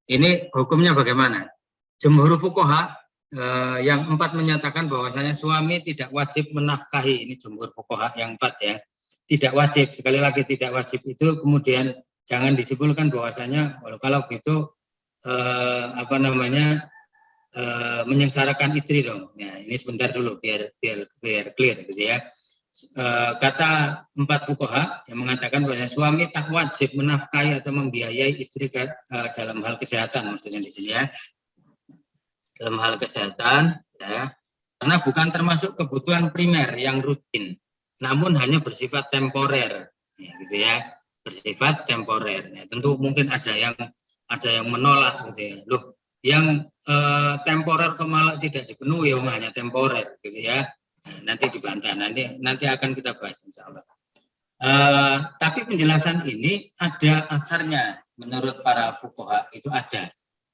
S1: Ini hukumnya bagaimana? Jumhur fuqaha yang 4 menyatakan bahwasanya suami tidak wajib menafkahi. Ini jumhur fuqaha yang 4 ya. Tidak wajib, sekali lagi tidak wajib itu kemudian jangan disimpulkan bahwasanya kalau gitu menyengsarakan istri dong. Nah, ini sebentar dulu biar clear gitu ya. Kata 4 fuqaha yang mengatakan bahwa suami tak wajib menafkahi atau membiayai istri dalam hal kesehatan, maksudnya di sini ya. Dalam hal kesehatan ya. Karena bukan termasuk kebutuhan primer yang rutin, namun hanya bersifat temporer. Ya, gitu ya. Bersifat temporer. Ya, tentu mungkin ada yang menolak gitu ya. Loh, yang temporer malah tidak dipenuhi, hanya temporer gitu ya. Nah, nanti dibantah, nanti akan kita bahas insya Allah. Tapi penjelasan ini ada asarnya menurut para fuqaha, itu ada.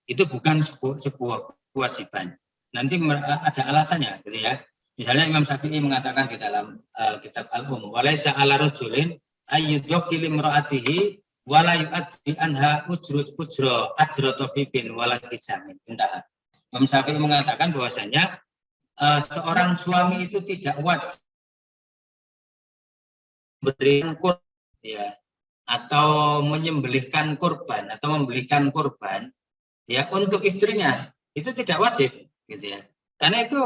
S1: Itu bukan sebuah kewajiban. Nanti ada alasannya gitu ya. Misalnya Imam Syafi'i mengatakan di dalam kitab Al-Um, walaysa ala rajulin ayyudkhil imra'atihi wala yu'addi anha ajra tabibin wala hijamin. Entah. Imam Syafi'i mengatakan bahwasanya seorang suami itu tidak wajib memberikan kurban ya, atau menyembelihkan kurban atau membelikan kurban ya untuk istrinya, itu tidak wajib gitu ya. Karena itu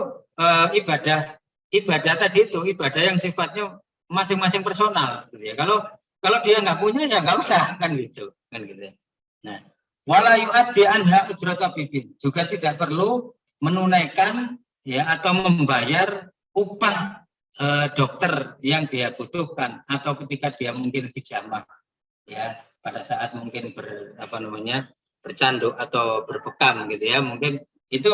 S1: ibadah tadi itu ibadah yang sifatnya masing-masing personal gitu ya. Kalau dia nggak punya ya nggak usah kan gitu ya. Nah, wala yu'addi anha ujrata bibin, juga tidak perlu menunaikan ya atau membayar upah dokter yang dia butuhkan atau ketika dia mungkin hijamah ya pada saat mungkin bercanduk atau berbekam gitu ya, mungkin itu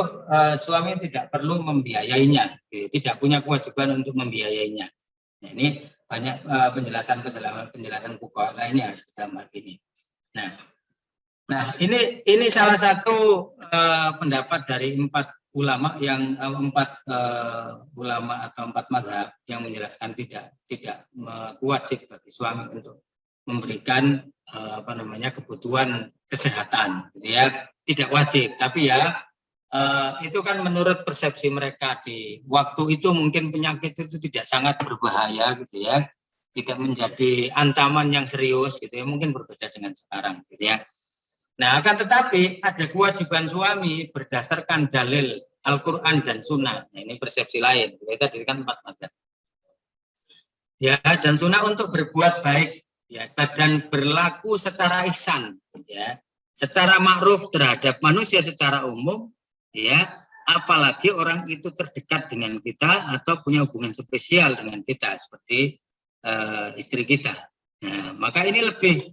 S1: suami tidak perlu membiayainya, gitu. Tidak punya kewajiban untuk membiayainya. Nah, ini banyak penjelasan fuqaha lainnya dalam hal ini. Nah ini salah satu pendapat dari 4 ulama yang 4 ulama atau 4 mazhab yang menjelaskan tidak wajib bagi suami untuk memberikan kebutuhan kesehatan, gitu ya. Tidak wajib, tapi ya itu kan menurut persepsi mereka di waktu itu mungkin penyakit itu tidak sangat berbahaya gitu ya, tidak menjadi ancaman yang serius gitu ya, mungkin berbeda dengan sekarang gitu ya. Nah, akan tetapi ada kewajiban suami berdasarkan dalil Al-Quran dan Sunnah. Nah, ini persepsi lain. Kita dirikan 4 mazhab. Ya, dan Sunnah untuk berbuat baik, ya, dan berlaku secara ihsan, ya, secara ma'ruf terhadap manusia secara umum, ya, apalagi orang itu terdekat dengan kita atau punya hubungan spesial dengan kita seperti istri kita. Nah, maka ini lebih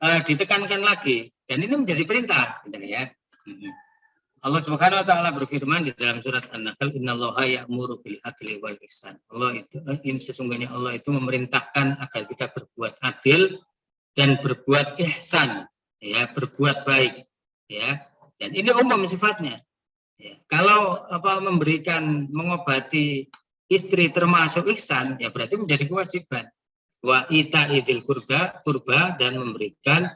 S1: ditekankan lagi. Dan ini menjadi perintah, gitu ya. Allah Subhanahu wa taala berfirman di dalam surat An-Nahl, innallaha ya'muru bil adli wal ihsan. Sesungguhnya Allah itu memerintahkan agar kita berbuat adil dan berbuat ihsan, ya, berbuat baik, ya. Dan ini umum sifatnya. Ya. Kalau mengobati istri termasuk ihsan, ya berarti menjadi kewajiban. Wa ita'idil kurba dan memberikan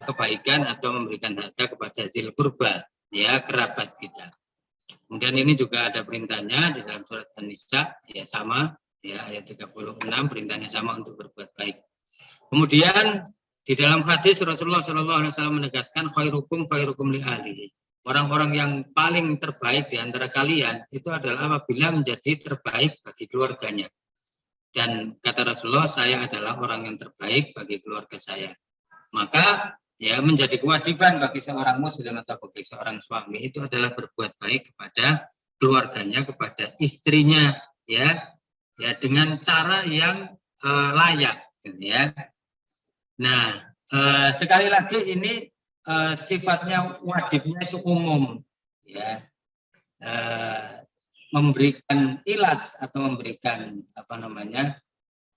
S1: kebaikan atau memberikan harta kepada dzil kurba, ya, kerabat kita. Kemudian ini juga ada perintahnya di dalam surat An-Nisa, ya sama, ya ayat 36 perintahnya sama untuk berbuat baik. Kemudian di dalam hadis Rasulullah SAW menegaskan khairukum li ahlihi. Orang-orang yang paling terbaik di antara kalian itu adalah apabila menjadi terbaik bagi keluarganya. Dan kata Rasulullah, saya adalah orang yang terbaik bagi keluarga saya. Maka ya menjadi kewajiban bagi seorang muslim atau bagi seorang suami itu adalah berbuat baik kepada keluarganya, kepada istrinya, ya dengan cara yang layak, ya. Nah, sekali lagi ini sifatnya wajibnya itu umum, ya, memberikan ilat atau memberikan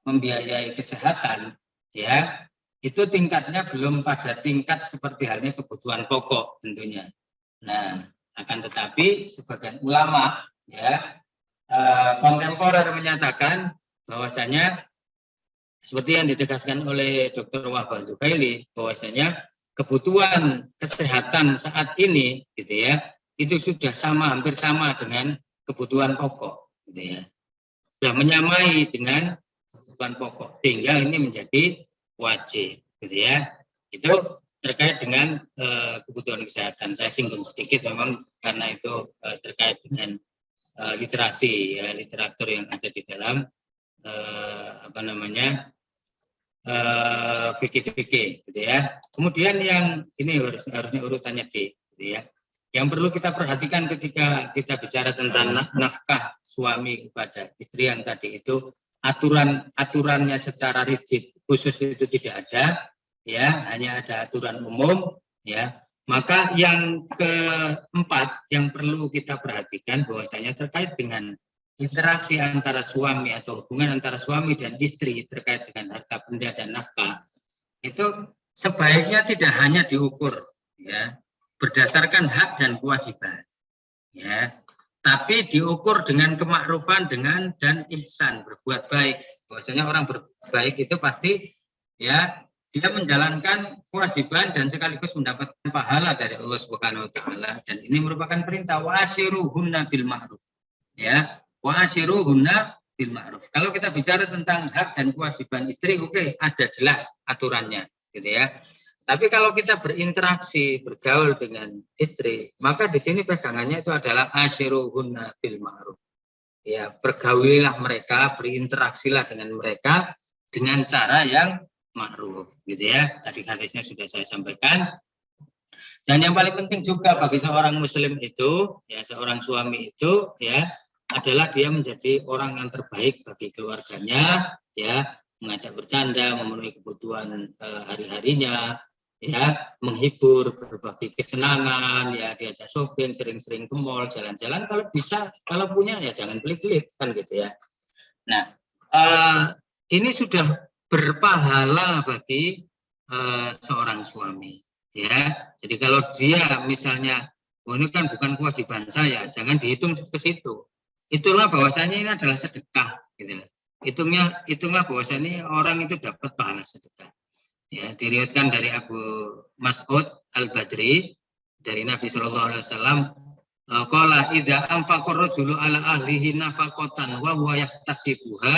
S1: membiayai kesehatan, ya. Itu tingkatnya belum pada tingkat seperti halnya kebutuhan pokok tentunya. Nah, akan tetapi sebagian ulama ya, kontemporer menyatakan bahwasanya seperti yang ditegaskan oleh Dr. Wahbah Zuhaili, bahwasanya kebutuhan kesehatan saat ini, gitu ya, itu sudah hampir sama dengan kebutuhan pokok, gitu ya, sudah menyamai dengan kebutuhan pokok, sehingga ini menjadi wajib, gitu ya. Itu terkait dengan kebutuhan kesehatan. Saya singgung sedikit memang karena itu terkait dengan literasi, ya, literatur yang ada di dalam fikih-fikih, gitu ya. Kemudian yang ini harusnya urutannya D, gitu ya. Yang perlu kita perhatikan ketika kita bicara tentang nafkah suami kepada istri yang tadi itu, aturannya secara rigid khusus itu tidak ada, ya, hanya ada aturan umum, ya. Maka yang keempat yang perlu kita perhatikan bahwasanya terkait dengan interaksi antara suami atau hubungan antara suami dan istri terkait dengan harta benda dan nafkah, itu sebaiknya tidak hanya diukur, ya, berdasarkan hak dan kewajiban, ya, tapi diukur dengan kemakrufan dan ihsan, berbuat baik. Bahwasanya orang berbaik itu pasti, ya, dia menjalankan kewajiban dan sekaligus mendapatkan pahala dari Allah Subhanahu wa taala, dan ini merupakan perintah wa'ashiruhunna bil ma'ruf, ya, wa'ashiruhunna bil ma'ruf. Kalau kita bicara tentang hak dan kewajiban istri, oke, ada jelas aturannya, gitu ya. Tapi kalau kita berinteraksi, bergaul dengan istri, maka di sini pegangannya itu adalah ashiruhunna bil ma'ruf. Ya, bergaulilah mereka, berinteraksilah dengan mereka dengan cara yang ma'ruf, gitu ya. Tadi hadisnya sudah saya sampaikan. Dan yang paling penting juga bagi seorang muslim itu, ya, seorang suami itu, ya, adalah dia menjadi orang yang terbaik bagi keluarganya, ya, mengajak bercanda, memenuhi kebutuhan hari-harinya, ya, menghibur, berbagi kesenangan, ya, diajak shopping, sering-sering ke mall, jalan-jalan, kalau bisa, kalau punya ya jangan pelit-pelit, kan gitu ya. Nah, ini sudah berpahala bagi seorang suami, ya. Jadi kalau dia misalnya, oh, ini kan bukan kewajiban saya, jangan dihitung ke situ. Itulah bahwasanya ini adalah sedekah, gitu. Hitunglah bahwasanya orang itu dapat pahala sedekah. Ya, diriwayatkan dari Abu Mas'ud Al-Badri dari Nabi Shallallahu Alaihi Wasallam, qala idza anfaqa rajulu ala ahlihi nafaqatan wa huwa yahtasibuha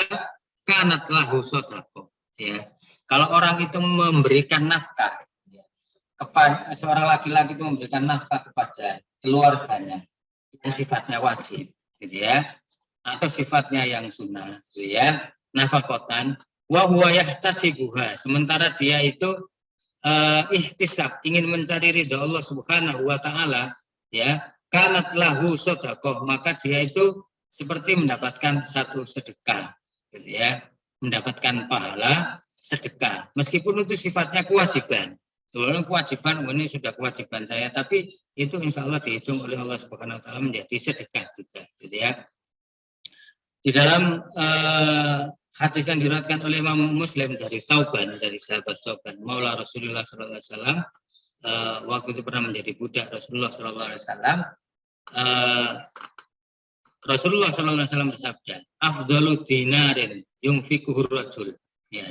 S1: kanat lahu shadaqah. Ya, kalau orang itu memberikan nafkah, ya, kepada seorang laki-laki itu memberikan nafkah kepada keluarganya yang sifatnya wajib, gitu ya, atau sifatnya yang sunnah, gitu ya, nafaqatan wa huwa yahtasibuha, sementara dia itu ihtisab, ingin mencari ridha Allah Subhanahu wa taala, ya, kanat lahu shadaqah, maka dia itu seperti mendapatkan satu sedekah, gitu ya, mendapatkan pahala sedekah, meskipun itu sifatnya kewajiban. Sebenarnya kewajiban, ini sudah kewajiban saya, tapi itu insya Allah dihitung oleh Allah Subhanahu wa taala menjadi sedekah juga, gitu ya. Di dalam hadis yang diriwayatkan oleh Imam Muslim dari Sauban, dari sahabat Sauban, Maula Rasulullah SAW, waktu itu pernah menjadi budak Rasulullah SAW. Rasulullah SAW bersabda, afdalu dinarin yunfikuhu rajul, ya,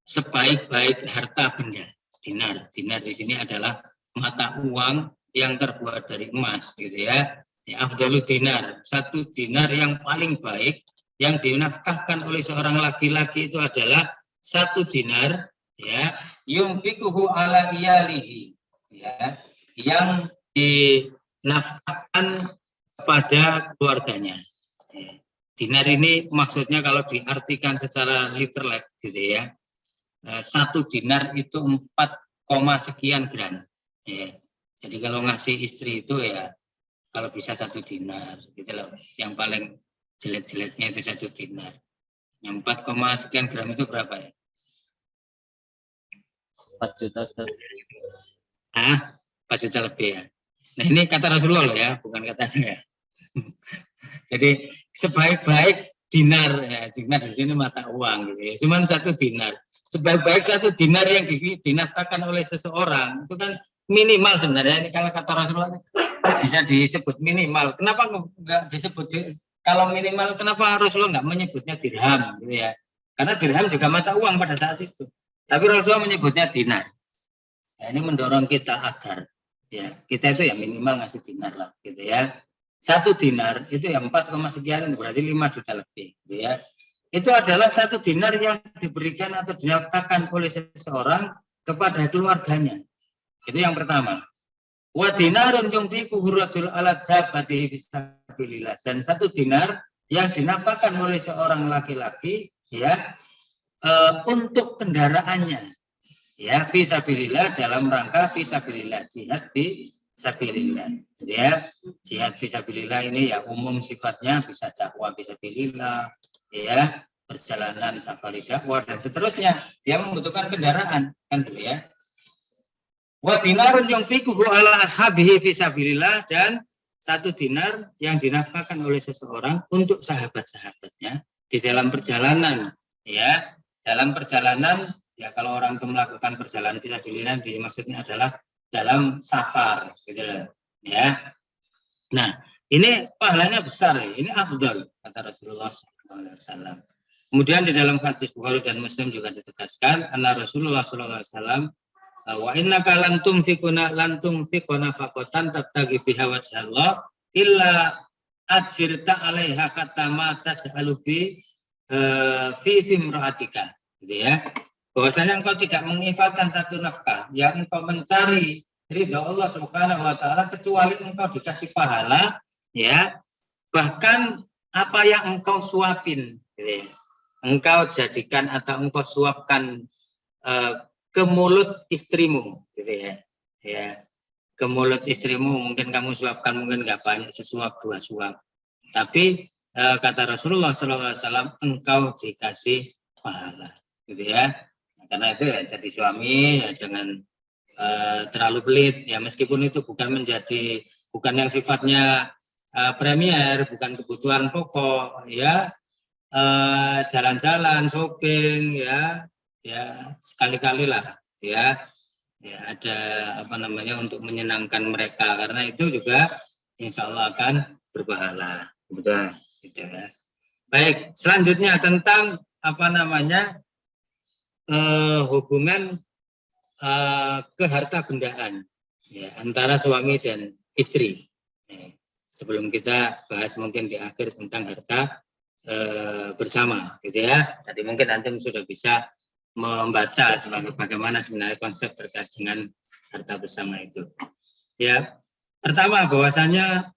S1: sebaik-baik harta benda. Dinar di sini adalah mata uang yang terbuat dari emas, gitu ya. Ya, afdalu dinar, satu dinar yang paling baik yang dinafkahkan oleh seorang laki-laki itu adalah satu dinar, ya, yunfikuhu ala iyalihi, ya, yang dinafkahkan kepada keluarganya. Ya. Dinar ini maksudnya kalau diartikan secara literal, gitu ya, satu dinar itu 4, sekian gram. Ya. Jadi kalau ngasih istri itu ya kalau bisa 1 dinar, gitu loh. Yang paling jelek-jeleknya itu 1 dinar. Yang 4, sekian gram itu berapa ya?
S3: 4 juta, Ustaz.
S1: 4 juta lebih ya. Nah, ini kata Rasulullah loh ya, bukan kata saya. Jadi sebaik-baik dinar, ya, dinar di sini mata uang, gitu ya. Cuman 1 dinar. Sebaik-baik 1 dinar yang dinafkahkan oleh seseorang itu kan minimal sebenarnya, ini kalau kata Rasulullah bisa disebut minimal. Kenapa nggak disebut kalau minimal? Kenapa Rasulullah nggak menyebutnya dirham, gitu ya? Karena dirham juga mata uang pada saat itu. Tapi Rasulullah menyebutnya dinar. Ya, ini mendorong kita agar ya kita itu ya minimal ngasih dinar lah, gitu ya. 1 dinar itu ya 4, sekian berarti 5 juta lebih, gitu ya. Itu adalah 1 dinar yang diberikan atau dinafkahkan oleh seseorang kepada keluarganya. Itu yang pertama. Wa dinarun yunfiquhu rajul ala dabbatihi fisabilillah. Dan 1 dinar yang dinafkahkan oleh seorang laki-laki ya untuk kendaraannya ya fisabilillah dalam rangka fisabilillah, jihad fisabilillah. Ya, jihad fisabilillah ini ya umum sifatnya, bisa dakwah fisabilillah, ya, perjalanan safari dakwah dan seterusnya. Dia membutuhkan kendaraan kan gitu ya. Wa dinarun yunfiquhu ala ashabihi fisabilillah, dan 1 dinar yang dinafkahkan oleh seseorang untuk sahabat-sahabatnya di dalam perjalanan, ya. Dalam perjalanan ya, kalau orang itu melakukan perjalanan fisabilillah maksudnya adalah dalam safar, gitu loh, ya. Nah, ini pahalanya besar, ini afdal kata Rasulullah SAW. Kemudian di dalam hadis Bukhari dan Muslim juga ditegaskan, anna Rasulullah SAW wa innaka lan tunfiquna faqatan tabtaghi biha wajhallah illa ajirta 'alaiha katama taj'alu fi imra'atika, gitu ya. Bahwasanya engkau tidak menginfakkan 1 nafkah yang engkau mencari ridha Allah Subhanahu wa taala kecuali engkau dikasih pahala, ya. Bahkan apa yang engkau suapin, gitu ya, engkau jadikan atau engkau suapkan ke mulut istrimu, gitu ya. Ya, ke mulut istrimu mungkin kamu suapkan, mungkin nggak banyak, sesuap 2 suap. Tapi kata Rasulullah SAW, engkau dikasih pahala, gitu ya. Nah, karena itu ya jadi suami ya jangan terlalu pelit ya, meskipun itu bukan yang sifatnya premier, bukan kebutuhan pokok ya. Jalan-jalan, shopping ya sekali-kali lah ya ada untuk menyenangkan mereka, karena itu juga insya Allah akan berpahala, betul gitu ya. Baik, selanjutnya tentang hubungan keharta bendaan ya, antara suami dan istri. Sebelum kita bahas mungkin di akhir tentang harta bersama, gitu ya. Tadi mungkin antum sudah bisa membaca bagaimana sebenarnya konsep terkait dengan harta bersama itu. Ya, pertama bahwasanya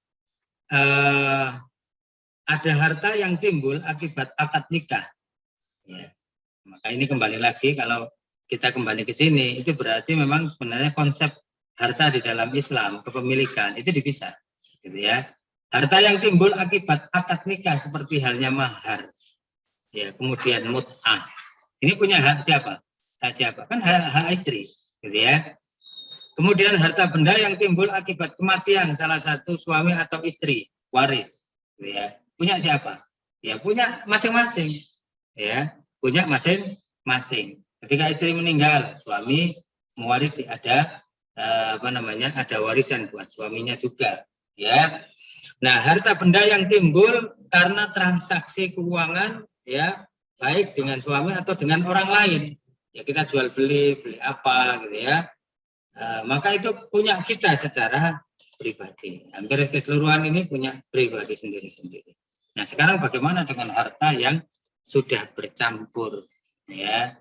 S1: ada harta yang timbul akibat akad nikah. Ya. Maka ini kembali lagi, kalau kita kembali ke sini, itu berarti memang sebenarnya konsep harta di dalam Islam, kepemilikan itu dipisah, gitu ya. Harta yang timbul akibat akad nikah seperti halnya mahar, ya, kemudian mut'ah. Ini punya hak siapa? Hak siapa? Kan hak istri, gitu ya. Kemudian harta benda yang timbul akibat kematian salah satu suami atau istri, waris, gitu ya. Punya siapa? Ya punya masing-masing, ya, punya masing-masing. Ketika istri meninggal, suami mewarisi, ada ada warisan buat suaminya juga, ya. Nah, harta benda yang timbul karena transaksi keuangan, ya, baik dengan suami atau dengan orang lain, ya, kita jual beli apa, gitu ya, maka itu punya kita secara pribadi. Hampir keseluruhan ini punya pribadi sendiri-sendiri. Nah, sekarang bagaimana dengan harta yang sudah bercampur, ya?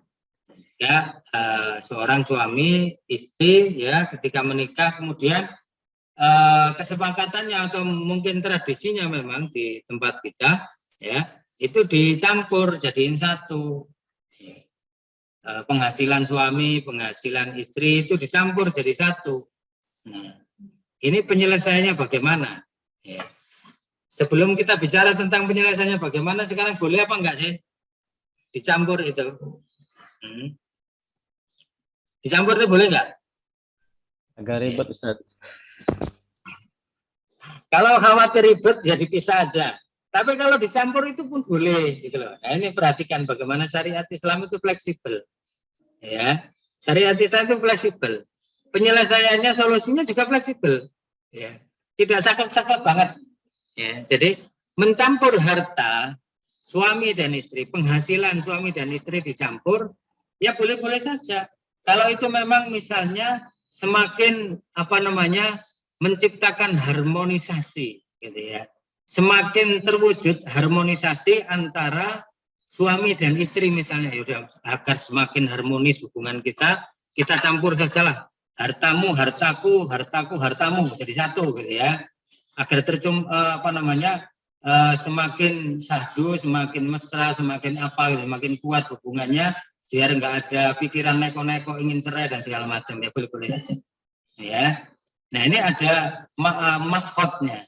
S1: Ya, seorang suami istri ya ketika menikah, kemudian kesepakatannya atau mungkin tradisinya memang di tempat kita ya itu dicampur jadiin satu. Penghasilan suami, penghasilan istri itu dicampur jadi satu. Nah, ini penyelesaiannya bagaimana? Ya. Sebelum kita bicara tentang penyelesaiannya bagaimana, sekarang boleh apa enggak sih dicampur itu? Dicampur itu boleh enggak?
S3: Agak ribet, Ustaz.
S1: Kalau khawatir ribet ya dipisah aja. Tapi kalau dicampur itu pun boleh, gitu loh. Nah, ini perhatikan bagaimana syariat Islam itu fleksibel. Ya, syariat Islam itu fleksibel. Penyelesaiannya, solusinya juga fleksibel. Ya. tidak saklek-saklek banget. Ya, jadi mencampur harta suami dan istri, penghasilan suami dan istri dicampur, ya boleh-boleh saja. Kalau itu memang misalnya semakin menciptakan harmonisasi, gitu ya. Semakin terwujud harmonisasi antara suami dan istri misalnya, ya agar semakin harmonis hubungan kita campur sajalah. Hartamu, hartaku, hartaku, hartamu jadi satu, gitu ya. Agar semakin syahdu, semakin mesra, semakin semakin kuat hubungannya, biar nggak ada pikiran neko-neko ingin cerai dan segala macam, ya boleh-boleh saja. Ya. Nah, ini ada makhotnya,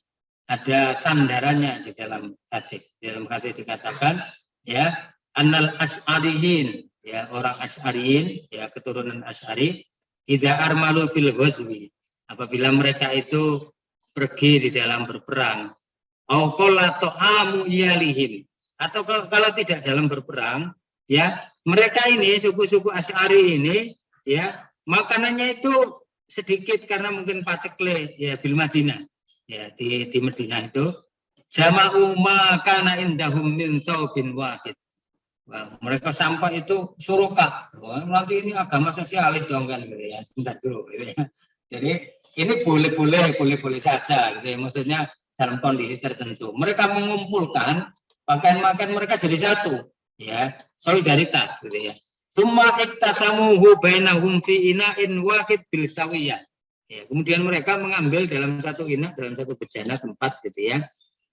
S1: ada sandarannya di dalam hadis. Di dalam hadis dikatakan, ya, annal asy'ariyin, ya, orang asy'ariyin, ya, keturunan Asy'ari, idza armalu fil ghazwi, apabila mereka itu pergi di dalam berperang, au qala ta'amu iyalihim, atau kalau tidak dalam berperang, ya, mereka ini suku-suku Asy'ari ini, ya, makanannya itu sedikit karena mungkin pacekle, ya, bil Madinah, ya, di Madinah itu jama'u ma kana indahum min saubin wahid. Wah, mereka sampah itu suruka. Wah, nanti ini agama sosialis dong kan, gitu ya. Sebentar dulu, gitu ya. Jadi ini boleh-boleh saja, gitu ya. Maksudnya dalam kondisi tertentu. Mereka mengumpulkan pakaian mereka jadi satu, ya, solidaritas, gitu ya. Summa iktasamuhu bainahum fi ina'in wahid bil sawiyah. Ya, kemudian mereka mengambil dalam satu ina, dalam satu bejana tempat, gitu ya,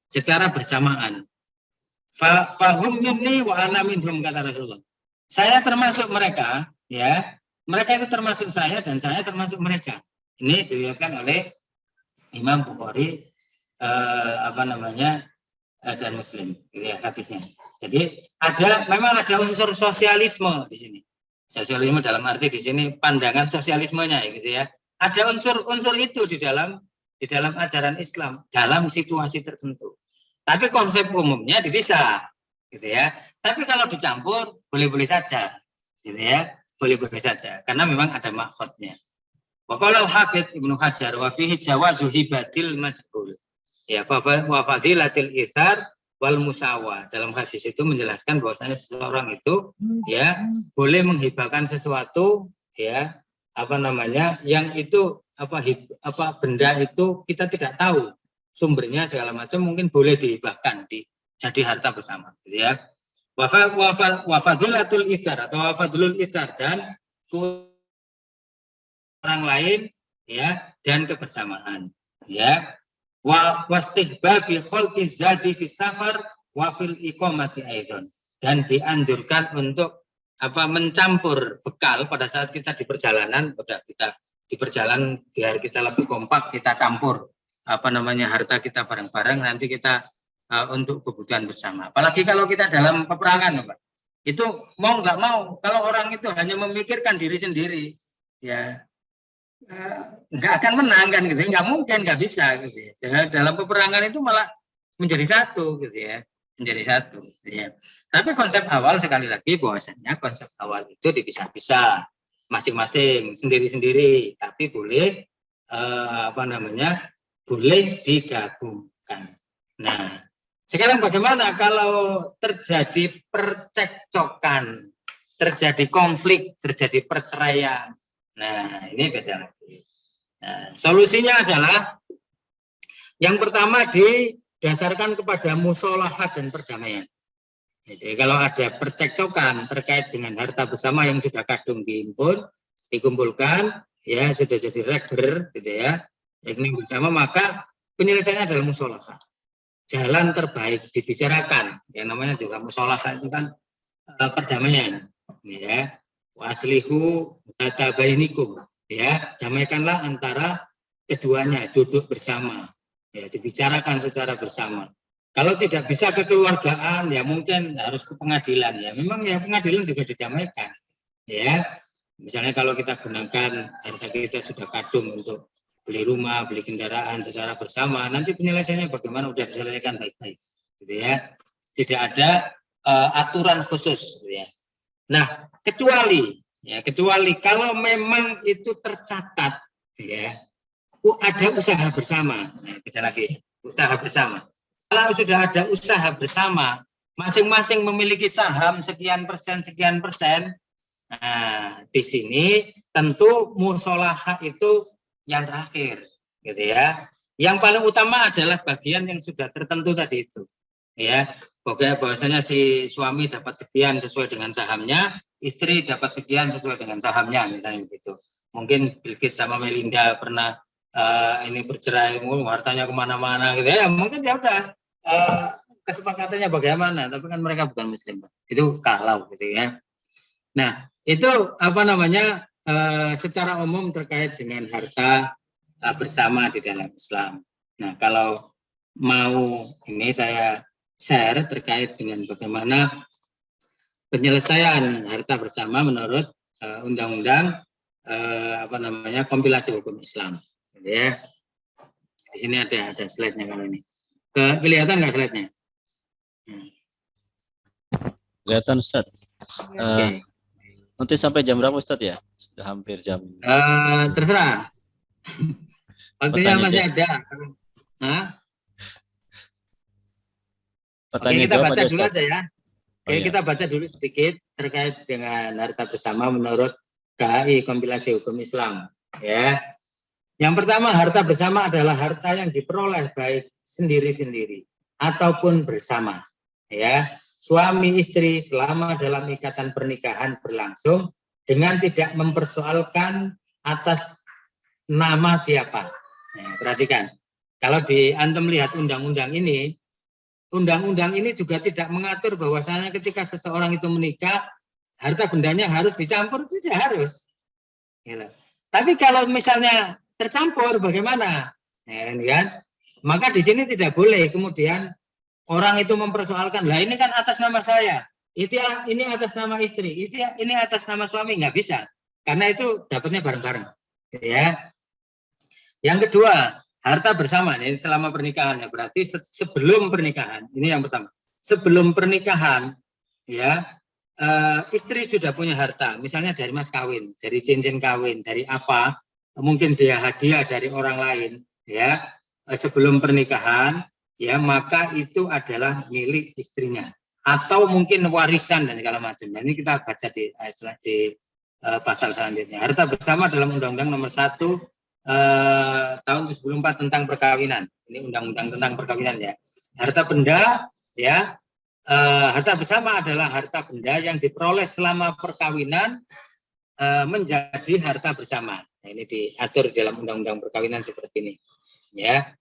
S1: secara bersamaan. Fahum minni wa ana minhum, kata Rasulullah. Saya termasuk mereka, ya. Mereka itu termasuk saya dan saya termasuk mereka. Ini diriwayatkan oleh Imam Bukhari dan Muslim, gitu ya, hadisnya. Jadi memang ada unsur sosialisme di sini. Sosialisme dalam arti di sini pandangan sosialismenya, gitu ya. Ada unsur itu di dalam ajaran Islam dalam situasi tertentu. Tapi konsep umumnya dipisah, gitu ya. Tapi kalau dicampur boleh-boleh saja, gitu ya, boleh-boleh saja. Karena memang ada maksudnya. Wa qala al-Hafidz Ibnu Hajar wa fihi jawazu hibatil majhul. Ya, wa fadilatil itsar wal musawa. Dalam hadis itu menjelaskan bahwasanya seseorang itu, ya, boleh menghibahkan sesuatu, ya, yang itu benda itu kita tidak tahu sumbernya segala macam, mungkin boleh dihibahkan jadi harta bersama, gitu ya. Wa fadilatul itsar atau wa fadlul itsar, dan orang lain, ya, dan kebersamaan, ya. Wa wastihbabi khalqi zadi fi safar wa fil iqamati aidan, dan dianjurkan untuk mencampur bekal pada saat kita di perjalanan. Udah kita di perjalanan biar kita lebih kompak, kita campur harta kita bareng-bareng, nanti kita untuk kebutuhan bersama. Apalagi kalau kita dalam peperangan, Pak. Itu mau nggak mau, kalau orang itu hanya memikirkan diri sendiri, ya, nggak akan menang kan, gitu, nggak mungkin, nggak bisa, gitu ya. Jadi dalam peperangan itu malah menjadi satu, gitu ya, menjadi satu, gitu ya. Tapi konsep awal, sekali lagi, bahwasanya konsep awal itu dipisah-pisah, masing-masing, sendiri-sendiri, tapi boleh boleh digabungkan. Nah, sekarang bagaimana kalau terjadi percekcokan, terjadi konflik, terjadi perceraian? Nah, ini beda lagi. Nah, solusinya adalah yang pertama didasarkan kepada musolahat dan perdamaian. Jadi kalau ada percekcokan terkait dengan harta bersama yang sudah kadung dikumpulkan, ya, sudah jadi rekder, gitu ya, rekening bersama, maka penyelesaiannya adalah musolahat. Jalan terbaik dibicarakan, yang namanya juga musolahat itu kan perdamaian, ya. Waslihu tabainikum, ya, damaikanlah antara keduanya, duduk bersama, ya, dibicarakan secara bersama. Kalau tidak bisa kekeluargaan, ya mungkin harus ke pengadilan, ya. Memang ya pengadilan juga didamaikan, ya. Misalnya kalau kita gunakan harta kita sudah kadung untuk beli rumah, beli kendaraan secara bersama, nanti penyelesaiannya bagaimana, udah diselesaikan baik-baik, gitu ya. Tidak ada aturan khusus, gitu ya. Nah, kecuali kalau memang itu tercatat, ya, ada usaha bersama. Nah, beda lagi, usaha bersama. Kalau sudah ada usaha bersama, masing-masing memiliki saham sekian persen. Nah, di sini tentu musholahah itu yang terakhir, gitu ya. Yang paling utama adalah bagian yang sudah tertentu tadi itu, ya. Pokoknya bahwasanya si suami dapat sekian sesuai dengan sahamnya, istri dapat sekian sesuai dengan sahamnya, misalnya begitu. Mungkin Bilqis sama Melinda pernah ini bercerai, hartanya kemana-mana, gitu ya. Mungkin ya udah kesepakatannya bagaimana, tapi kan mereka bukan Muslim, itu kalau, gitu ya. Nah, itu apa namanya secara umum terkait dengan harta bersama di dalam Islam. Nah, kalau mau ini saya share terkait dengan bagaimana penyelesaian harta bersama menurut undang-undang apa namanya kompilasi hukum Islam. Ya, di sini ada slide-nya kalau ini. Kelihatan nggak slide-nya?
S3: Kelihatan Ustaz.
S1: Oke.
S3: Nanti sampai jam berapa Ustaz ya? Sudah hampir jam.
S1: Terserah. Waktunya masih ada. Hah? Oke, kita baca dulu aja ya. Oke, kita baca dulu sedikit terkait dengan harta bersama menurut KHI kompilasi hukum Islam. Ya. Yang pertama, harta bersama adalah harta yang diperoleh baik sendiri-sendiri ataupun bersama. Ya, suami istri selama dalam ikatan pernikahan berlangsung dengan tidak mempersoalkan atas nama siapa. Nah, perhatikan, kalau antum lihat undang-undang ini juga tidak mengatur bahwasanya ketika seseorang itu menikah, harta bendanya harus dicampur, tidak harus. Gila. Tapi kalau misalnya tercampur, bagaimana? Ya, kan? Maka di sini tidak boleh kemudian orang itu mempersoalkan, lah ini kan atas nama saya, ini atas nama istri, ini atas nama suami, nggak bisa, karena itu dapatnya bareng-bareng. Ya. Yang kedua, harta bersama ini selama pernikahan, ya berarti sebelum pernikahan. Ini yang pertama. Sebelum pernikahan, ya istri sudah punya harta, misalnya dari mas kawin, dari cincin kawin, dari apa, mungkin dia hadiah dari orang lain, ya sebelum pernikahan, ya maka itu adalah milik istrinya, atau mungkin warisan dan segala macam. Nah, ini kita baca di pasal selanjutnya. Harta bersama dalam Undang-Undang Nomor 1 tahun 2004 tentang perkawinan. Ini undang-undang tentang perkawinan ya. Harta benda, ya. Harta bersama adalah harta benda yang diperoleh selama perkawinan menjadi harta bersama. Nah, ini diatur dalam undang-undang perkawinan seperti ini. Ya,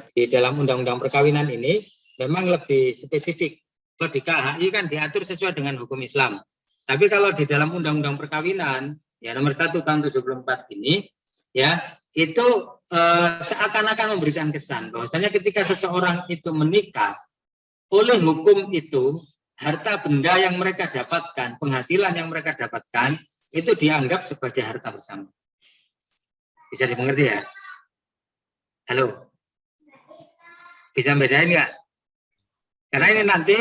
S1: di dalam undang-undang perkawinan ini memang lebih spesifik. Kalau di KHI kan diatur sesuai dengan hukum Islam. Tapi kalau di dalam undang-undang perkawinan, ya nomor 1 tahun 74 ini, ya itu seakan-akan memberikan kesan bahwasanya ketika seseorang itu menikah, oleh hukum itu, harta benda yang mereka dapatkan, penghasilan yang mereka dapatkan, itu dianggap sebagai harta bersama. Bisa dimengerti ya? Halo? Bisa bedain nggak? Karena ini nanti,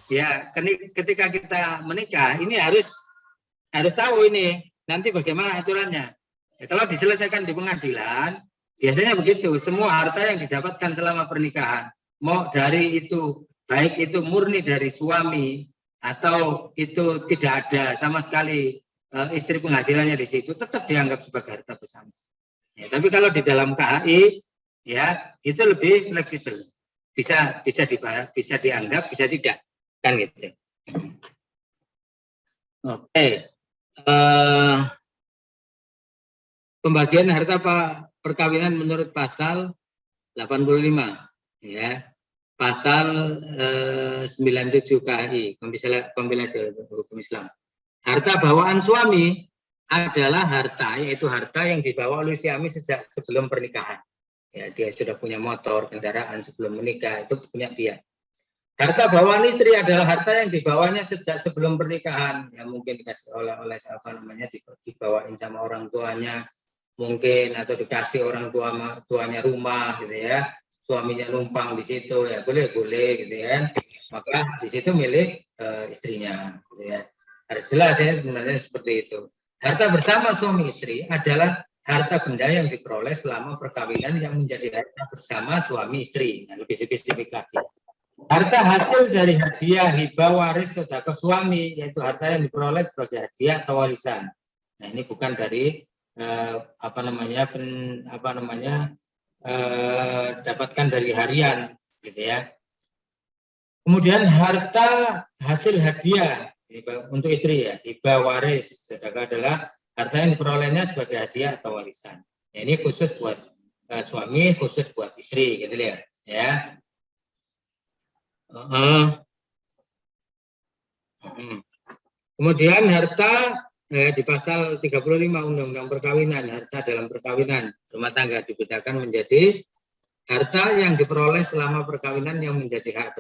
S1: ya ketika kita menikah, ini harus tahu ini, nanti bagaimana aturannya. Ya, kalau diselesaikan di pengadilan, biasanya begitu, semua harta yang didapatkan selama pernikahan, mau dari itu, baik itu murni dari suami atau itu tidak ada sama sekali istri penghasilannya di situ, tetap dianggap sebagai harta bersama. Ya, tapi kalau di dalam KHI, ya itu lebih fleksibel, bisa dianggap, bisa tidak, kan gitu. Oke, pembagian harta perkawinan menurut pasal 85, ya. Pasal 97 KHI, kompilasi hukum Islam. Harta bawaan suami adalah harta, yaitu harta yang dibawa oleh suami sejak sebelum pernikahan. Ya, dia sudah punya motor, kendaraan sebelum menikah, itu punya dia. Harta bawaan istri adalah harta yang dibawanya sejak sebelum pernikahan. Ya, mungkin dikasih oleh apa namanya, dibawain sama orang tuanya, mungkin, atau dikasih orang tuanya rumah, gitu ya. Suaminya numpang di situ, ya boleh gitu ya. Maka di situ milik istrinya, gitu ya. Harus jelas ya sebenarnya seperti itu. Harta bersama suami istri adalah harta benda yang diperoleh selama perkawinan yang menjadi harta bersama suami istri. Nah, lebih spesifik lagi. Harta hasil dari hadiah, hibah, waris, sedekah suami, yaitu harta yang diperoleh sebagai hadiah atau warisan. Nah, ini bukan dari dapatkan dari harian, gitu ya. Kemudian harta hasil hadiah untuk istri ya, hibah, waris, sedekah adalah harta yang diperolehnya sebagai hadiah atau warisan. Ya, ini khusus buat suami, khusus buat istri, gitu ya. Kemudian harta di pasal 35 Undang-Undang Perkawinan, harta dalam perkawinan rumah tangga dibedakan menjadi harta yang diperoleh selama perkawinan yang menjadi hak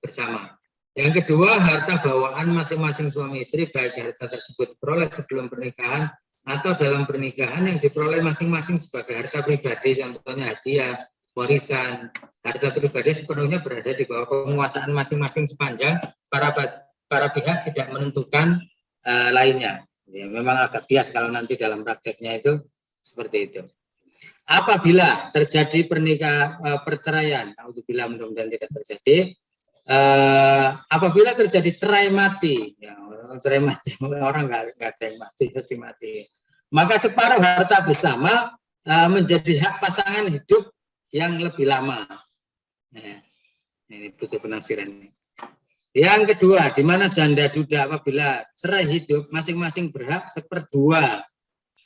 S1: bersama. Yang kedua, harta bawaan masing-masing suami istri, baik harta tersebut diperoleh sebelum pernikahan atau dalam pernikahan yang diperoleh masing-masing sebagai harta pribadi, contohnya hadiah, warisan. Harta pribadi sepenuhnya berada di bawah penguasaan masing-masing sepanjang para pihak tidak menentukan lainnya. Ya, memang agak bias kalau nanti dalam prakteknya itu seperti itu. Apabila terjadi perceraian, alhamdulillah mudah-mudahan tidak terjadi. Apabila terjadi cerai mati, ya, cerai mati orang nggak ada yang mati, pasti mati. Maka separuh harta bersama menjadi hak pasangan hidup yang lebih lama. Ya, ini butuh penafsiran ini. Yang kedua, di mana janda duda apabila cerai hidup masing-masing berhak seperdua,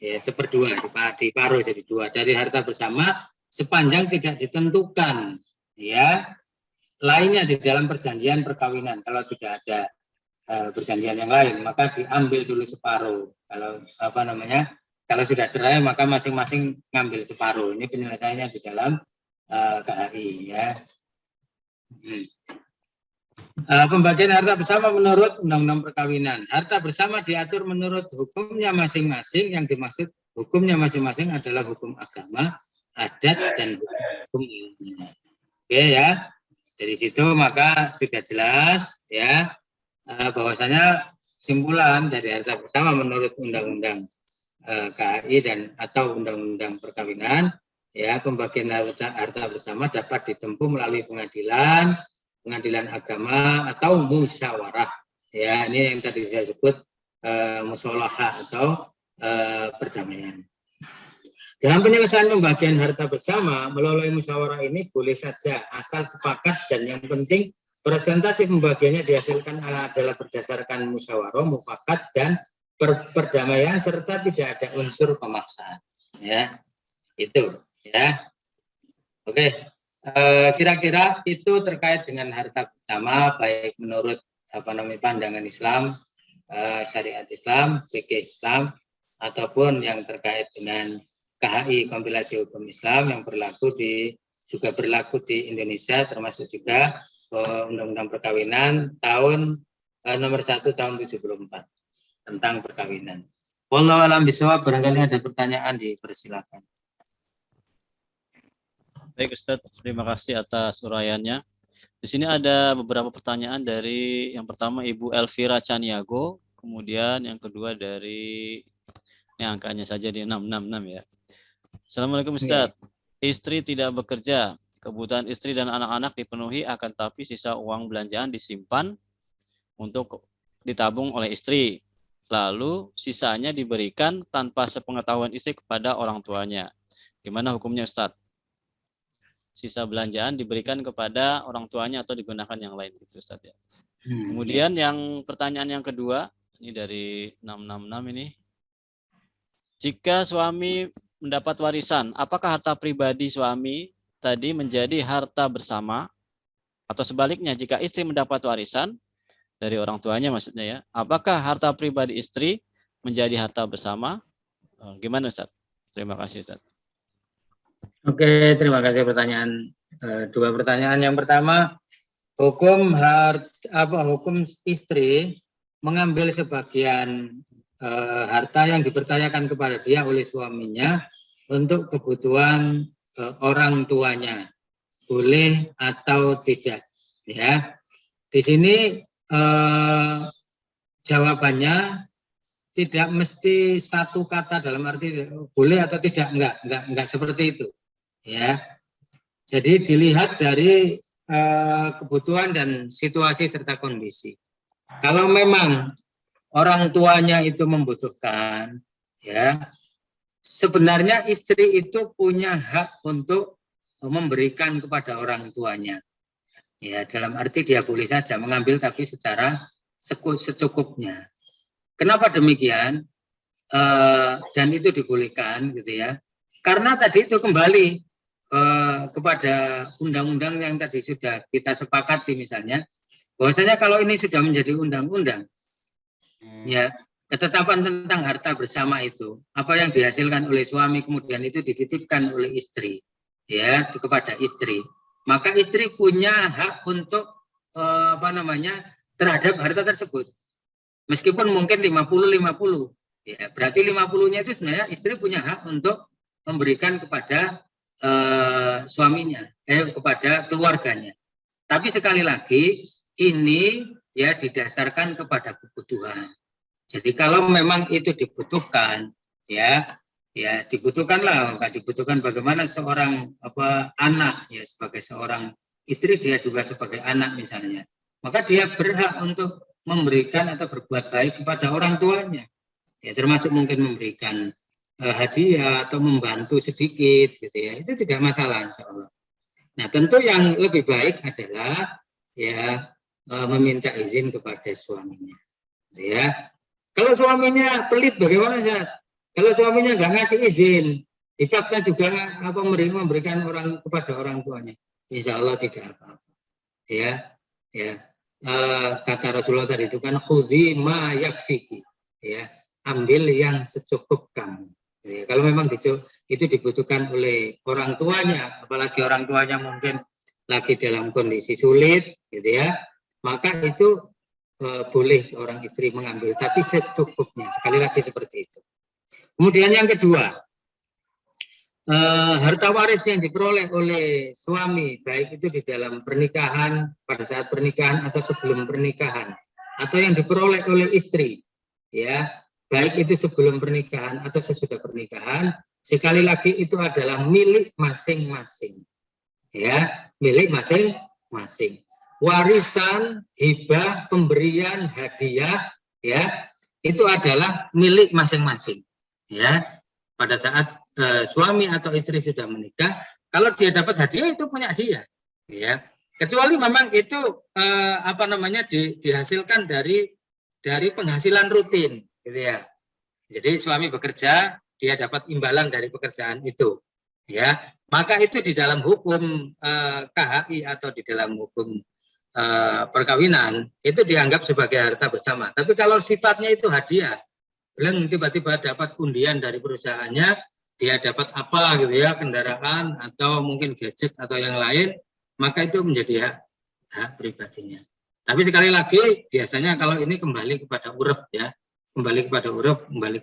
S1: ya seperdua diparuh jadi dua dari harta bersama sepanjang tidak ditentukan, ya. Lainnya di dalam perjanjian perkawinan. Kalau tidak ada perjanjian yang lain, maka diambil dulu separuh. Kalau kalau sudah cerai maka masing-masing ngambil separuh. Ini penyelesaiannya di dalam KHI, ya. Pembagian harta bersama menurut Undang-Undang Perkawinan. Harta bersama diatur menurut hukumnya masing-masing. Yang dimaksud hukumnya masing-masing adalah hukum agama, adat, dan hukum lainnya. Oke, ya. Dari situ maka sudah jelas ya bahwasanya kesimpulan dari harta bersama menurut Undang-Undang KHI dan atau Undang-Undang Perkawinan, ya, pembagian harta bersama dapat ditempuh melalui pengadilan agama atau musyawarah. Ya, ini yang tadi saya sebut musyawarah atau perdamaian. Dalam penyelesaian pembagian harta bersama melalui musyawarah ini boleh saja asal sepakat, dan yang penting presentasi pembagiannya dihasilkan adalah berdasarkan musyawarah, mufakat, dan perdamaian serta tidak ada unsur pemaksaan. Ya, itu ya. Oke, kira-kira itu terkait dengan harta bersama baik menurut pandangan Islam, syariat Islam, fikih Islam, ataupun yang terkait dengan KHI kompilasi hukum Islam yang juga berlaku di Indonesia, termasuk juga Undang-Undang Perkawinan tahun nomor 1 tahun 74 tentang perkawinan. Wallahu a'lam bishawab. Barangkali ada pertanyaan, dipersilakan.
S3: Baik Ustadz, terima kasih atas uraiannya. Di sini ada beberapa pertanyaan dari yang pertama Ibu Elvira Caniago, kemudian yang kedua dari angkanya saja di 666 ya. Assalamualaikum Ustadz. Istri tidak bekerja, kebutuhan istri dan anak-anak dipenuhi, akan tapi sisa uang belanjaan disimpan untuk ditabung oleh istri. Lalu sisanya diberikan tanpa sepengetahuan istri kepada orang tuanya. Gimana hukumnya Ustadz? Sisa belanjaan diberikan kepada orang tuanya atau digunakan yang lain gitu Ustadz ya. Kemudian yang pertanyaan yang kedua, ini dari 666 ini. Jika suami mendapat warisan, apakah harta pribadi suami tadi menjadi harta bersama? Atau sebaliknya, jika istri mendapat warisan dari orang tuanya maksudnya ya, apakah harta pribadi istri menjadi harta bersama? Gimana Ustaz? Terima kasih Ustaz.
S1: Oke, terima kasih pertanyaan. Dua pertanyaan. Yang pertama, hukum istri mengambil sebagian harta yang dipercayakan kepada dia oleh suaminya untuk kebutuhan orang tuanya, boleh atau tidak, ya. Di sini jawabannya tidak mesti satu kata dalam arti boleh atau tidak, enggak seperti itu. Ya. Jadi dilihat dari kebutuhan dan situasi serta kondisi. Kalau memang orang tuanya itu membutuhkan, ya, sebenarnya istri itu punya hak untuk memberikan kepada orang tuanya. Ya, dalam arti dia boleh saja mengambil tapi secara secukupnya. Kenapa demikian? Dan itu dibolehkan, gitu ya. Karena tadi itu kembali kepada undang-undang yang tadi sudah kita sepakati, misalnya, bahwasanya kalau ini sudah menjadi undang-undang, ya, ketetapan tentang harta bersama itu, apa yang dihasilkan oleh suami kemudian itu dititipkan oleh istri, ya, kepada istri, maka istri punya hak untuk terhadap harta tersebut. Meskipun mungkin 50-50, ya, berarti 50-nya itu sebenarnya istri punya hak untuk memberikan kepada suaminya, kepada keluarganya. Tapi sekali lagi ini ya didasarkan kepada kebutuhan. Jadi kalau memang itu dibutuhkan, ya dibutuhkanlah. Nggak dibutuhkan bagaimana seorang anak, ya, sebagai seorang istri dia juga sebagai anak misalnya, maka dia berhak untuk memberikan atau berbuat baik kepada orang tuanya, ya, termasuk mungkin memberikan hadiah atau membantu sedikit, gitu ya, itu tidak masalah, insya Allah. Nah, tentu yang lebih baik adalah ya meminta izin kepada suaminya, gitu ya. Kalau suaminya pelit bagaimana, ya? Kalau suaminya nggak ngasih izin, dipaksa juga memberikan kepada orang tuanya, insya Allah tidak apa-apa, ya. Kata Rasulullah tadi itu kan khudhi ma yakfiki, ya, ambil yang secukup kamu. Ya, kalau memang itu dibutuhkan oleh orang tuanya, apalagi orang tuanya mungkin lagi dalam kondisi sulit, gitu ya, maka itu boleh seorang istri mengambil, tapi secukupnya. Sekali lagi seperti itu. Kemudian yang kedua, harta waris yang diperoleh oleh suami, baik itu di dalam pernikahan, pada saat pernikahan atau sebelum pernikahan, atau yang diperoleh oleh istri, ya, baik itu sebelum pernikahan atau sesudah pernikahan, sekali lagi itu adalah milik masing-masing, ya, milik masing-masing. Warisan, hibah, pemberian, hadiah, ya, itu adalah milik masing-masing, ya. Pada saat suami atau istri sudah menikah, kalau dia dapat hadiah itu punya dia, ya. Kecuali memang itu dihasilkan dari penghasilan rutin, gitu ya. Jadi suami bekerja, dia dapat imbalan dari pekerjaan itu, ya. Maka itu di dalam hukum KHI atau di dalam hukum perkawinan itu dianggap sebagai harta bersama. Tapi kalau sifatnya itu hadiah, tiba-tiba dapat undian dari perusahaannya, dia dapat apa gitu ya, kendaraan atau mungkin gadget atau yang lain, maka itu menjadi hak pribadinya. Tapi sekali lagi biasanya kalau ini kembali kepada uruf, ya, kembali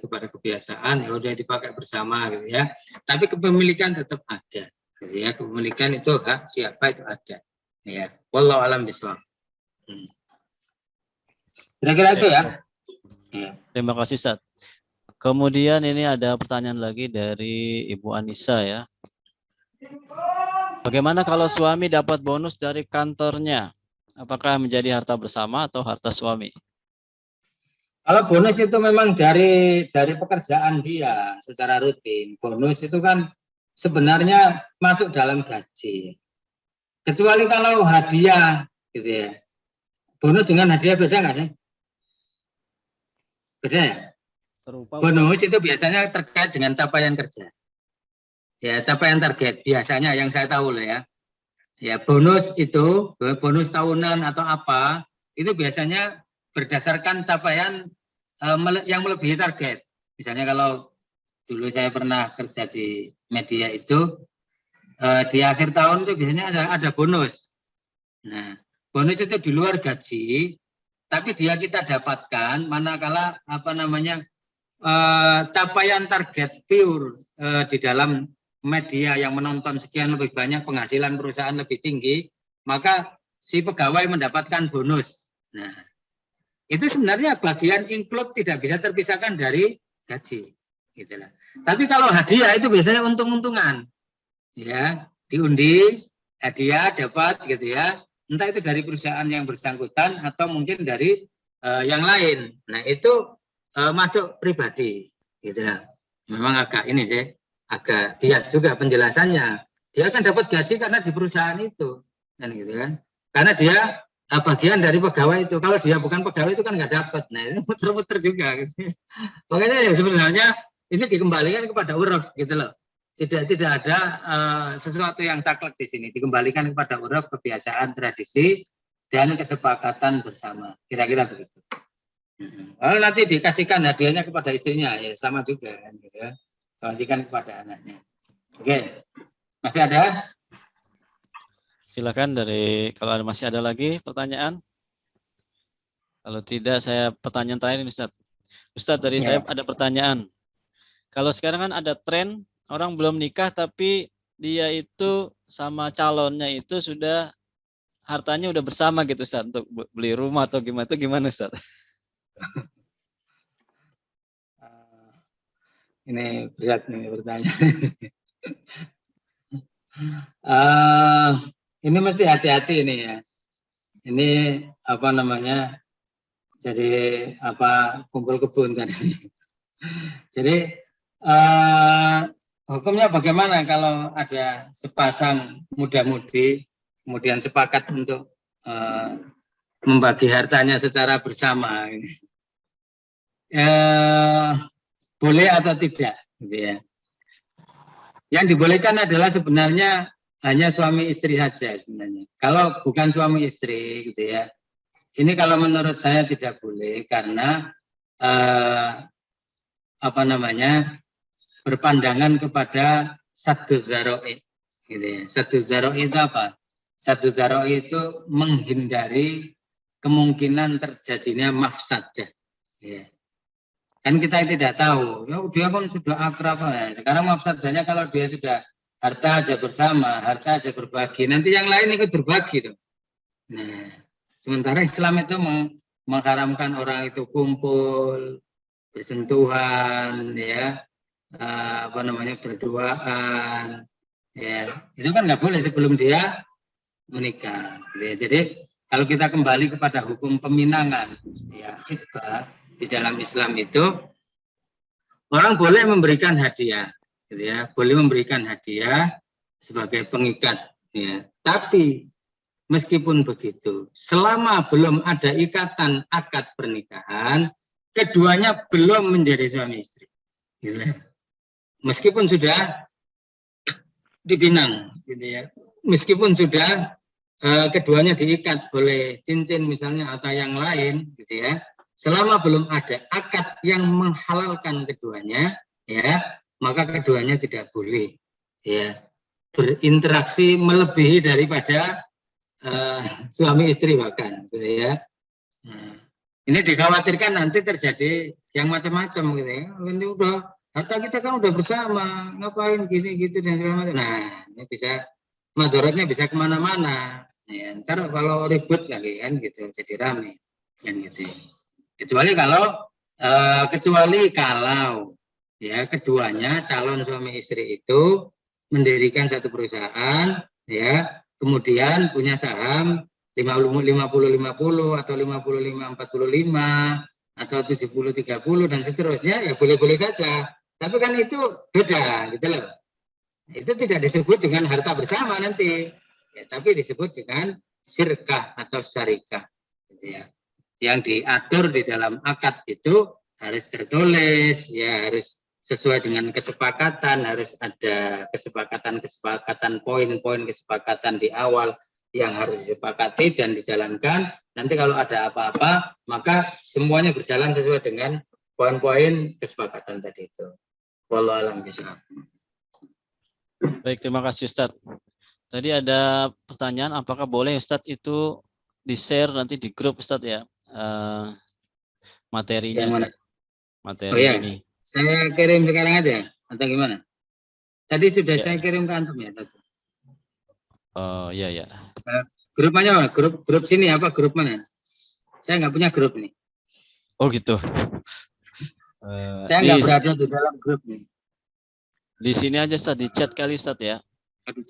S1: kepada kebiasaan, ya udah dipakai bersama gitu ya. Tapi kepemilikan tetap ada, gitu ya. Kepemilikan itu hak siapa itu ada, ya. Wallahu a'lam bishawab. Kira-kira itu ya.
S3: Terima kasih, Ustaz. Kemudian ini ada pertanyaan lagi dari Ibu Anissa, ya. Bagaimana kalau suami dapat bonus dari kantornya? Apakah menjadi harta bersama atau harta suami?
S1: Kalau bonus itu memang dari pekerjaan dia secara rutin. Bonus itu kan sebenarnya masuk dalam gaji. Kecuali kalau hadiah, gitu ya. Bonus dengan hadiah beda nggak sih? Beda ya?
S3: Serupa.
S1: Bonus itu biasanya terkait dengan capaian kerja. Ya, capaian target biasanya yang saya tahu loh ya. Ya, bonus itu, bonus tahunan atau apa, itu biasanya berdasarkan capaian yang melebihi target. Misalnya kalau dulu saya pernah kerja di media itu, di akhir tahun itu biasanya ada bonus. Nah, bonus itu di luar gaji, tapi kita dapatkan manakala capaian target viewer di dalam media yang menonton sekian lebih banyak, penghasilan perusahaan lebih tinggi, maka si pegawai mendapatkan bonus. Nah, itu sebenarnya bagian include tidak bisa terpisahkan dari gaji. Gitulah. Tapi kalau hadiah itu biasanya untung-untungan. Ya, diundi, hadiah dapat gitu ya. Entah itu dari perusahaan yang bersangkutan atau mungkin dari yang lain. Nah, itu masuk pribadi gitu ya. Memang agak ini sih, agak bias juga penjelasannya. Dia kan dapat gaji karena di perusahaan itu, kan gitu kan. Karena dia bagian dari pegawai itu. Kalau dia bukan pegawai itu kan nggak dapat. Nah, ini muter-muter juga. Gitu. Makanya ya sebenarnya ini dikembalikan kepada uruf gitu loh. Tidak ada sesuatu yang saklek di sini. Dikembalikan kepada uruf, kebiasaan, tradisi, dan kesepakatan bersama. Kira-kira begitu. Kalau nanti dikasihkan hadiahnya kepada istrinya, ya sama juga kan, gitu ya. Kasihkan kepada anaknya. Oke, masih ada?
S3: Silakan kalau masih ada lagi pertanyaan. Kalau tidak, saya pertanyaan terakhir ini, Ustadz. Ustadz, dari saya ada pertanyaan. Kalau sekarang kan ada tren orang belum nikah tapi dia itu sama calonnya itu sudah hartanya udah bersama gitu, Ustadz, untuk beli rumah atau gimana, itu gimana, Ustadz?
S1: Ini berat nih pertanyaan. Ini mesti hati-hati ini ya. Ini apa namanya? Jadi kumpul kebun tadi. Jadi hukumnya bagaimana kalau ada sepasang muda-mudi kemudian sepakat untuk membagi hartanya secara bersama? Boleh atau tidak? Gitu ya. Yang dibolehkan adalah sebenarnya hanya suami istri saja sebenarnya. Kalau bukan suami istri, gitu ya. Ini kalau menurut saya tidak boleh karena berpandangan kepada satu zaro'i. Gitu ya. Satu zaro'i itu apa? Satu zaro'i itu menghindari kemungkinan terjadinya mafsadah. Ya. Kan kita tidak tahu. Ya, dia kan sudah akrab ya. Sekarang mafsadahnya kalau dia sudah harta aja bersama, harta aja berbagi, nanti yang lain ikut berbagi tuh. Nah, sementara Islam itu mengharamkan orang itu kumpul, bersentuhan, ya, berduaan, ya, itu kan nggak boleh sebelum dia menikah. Ya. Jadi kalau kita kembali kepada hukum peminangan, ya, khitbah di dalam Islam itu orang boleh memberikan hadiah, gitu ya, boleh memberikan hadiah sebagai pengikat, ya. Tapi meskipun begitu, selama belum ada ikatan akad pernikahan, keduanya belum menjadi suami istri. Gitu ya. Meskipun sudah dipinang, gitu ya. Meskipun sudah keduanya diikat oleh cincin misalnya atau yang lain, gitu ya. Selama belum ada akad yang menghalalkan keduanya, ya, maka keduanya tidak boleh, ya, berinteraksi melebihi daripada suami istri bahkan, gitu ya. Nah, ini dikhawatirkan nanti terjadi yang macam-macam, gitu ya. Ini udah harta kita kan udah bersama, ngapain gini gitu dan segala macam. Nah, ini bisa madorotnya bisa kemana-mana. Ya, ntar kalau ribut lagi kan gitu, jadi rame kan gitu. Kecuali kalau ya keduanya calon suami istri itu mendirikan satu perusahaan, ya, kemudian punya saham 50-50 atau 55-45 atau 70-30 dan seterusnya, ya boleh-boleh saja. Tapi kan itu beda gitu loh. Itu tidak disebut dengan harta bersama nanti, ya, tapi disebut dengan sirkah atau syarikah, gitu ya. Yang diatur di dalam akad itu harus tertulis, ya, harus sesuai dengan kesepakatan, harus ada kesepakatan poin-poin kesepakatan di awal yang harus disepakati dan dijalankan. Nanti kalau ada apa-apa, maka semuanya berjalan sesuai dengan poin-poin kesepakatan tadi itu. Wallahu a'lam bishawab.
S3: Baik, terima kasih, Ustadz. Tadi ada pertanyaan, apakah boleh Ustadz itu di-share nanti di grup, Ustadz, ya, materinya, Ustadz. Materi ini.
S1: Saya kirim sekarang aja, atau gimana? Tadi sudah saya kirim ke antum ya.
S3: Oh, iya.
S1: Grup mana? Grup sini apa? Grup mana? Saya nggak punya grup nih.
S3: Oh gitu.
S1: Saya nggak berada di dalam grup nih.
S3: Di sini aja Ustaz, di chat kali Ustaz ya.
S1: Di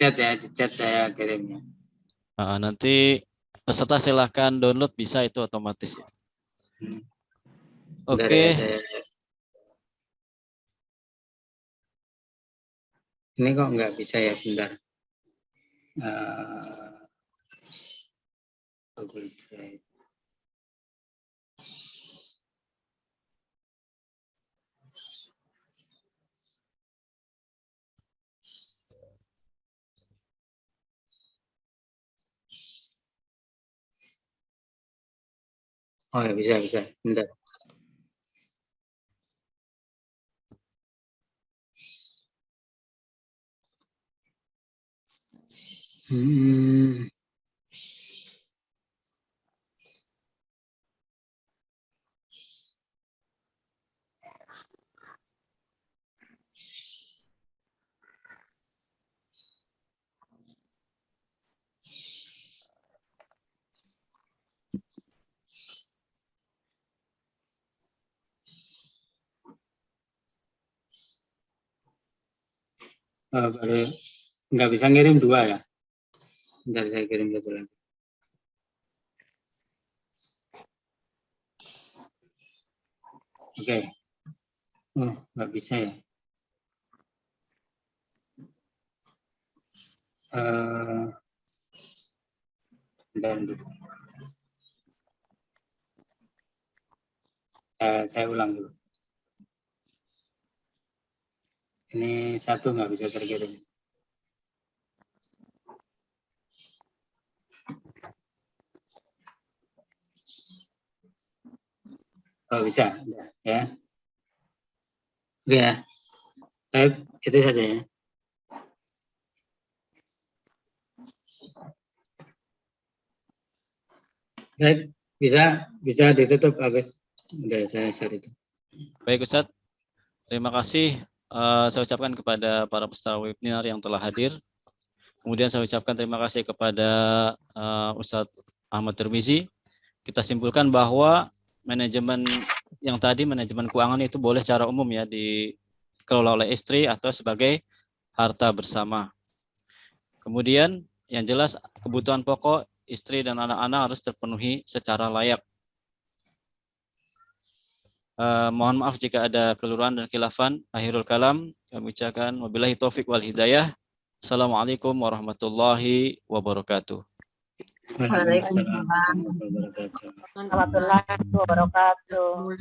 S1: chat saya kirimnya.
S3: Nanti peserta silahkan download, bisa itu otomatis ya. Oke.
S1: Ini kok nggak bisa ya, sebentar. Google Drive. Oh ya, bisa. Bentar. Baru nggak bisa ngirim 2 ya. Bentar, saya kirim 1 lagi. Oke. Oh, nggak bisa ya. Bentar. Saya ulang dulu. Ini 1 nggak bisa terkirim. Oh, bisa. Ya. Oke ya. Itu saja ya. Baik, bisa ditutup, Agus. Udah saya share itu.
S3: Baik Ustadz, terima kasih. Saya ucapkan kepada para peserta webinar yang telah hadir. Kemudian saya ucapkan terima kasih kepada Ustadz Ahmad Tirmizi. Kita simpulkan bahwa manajemen yang tadi, manajemen keuangan itu boleh secara umum ya dikelola oleh istri atau sebagai harta bersama. Kemudian yang jelas kebutuhan pokok istri dan anak-anak harus terpenuhi secara layak. Mohon maaf jika ada keliruan dan khilafan. Akhirul kalam, kami ucapkan wabillahi taufik wal hidayah. Assalamualaikum warahmatullahi wabarakatuh.
S2: Waalaikumsalam warahmatullahi wabarakatuh.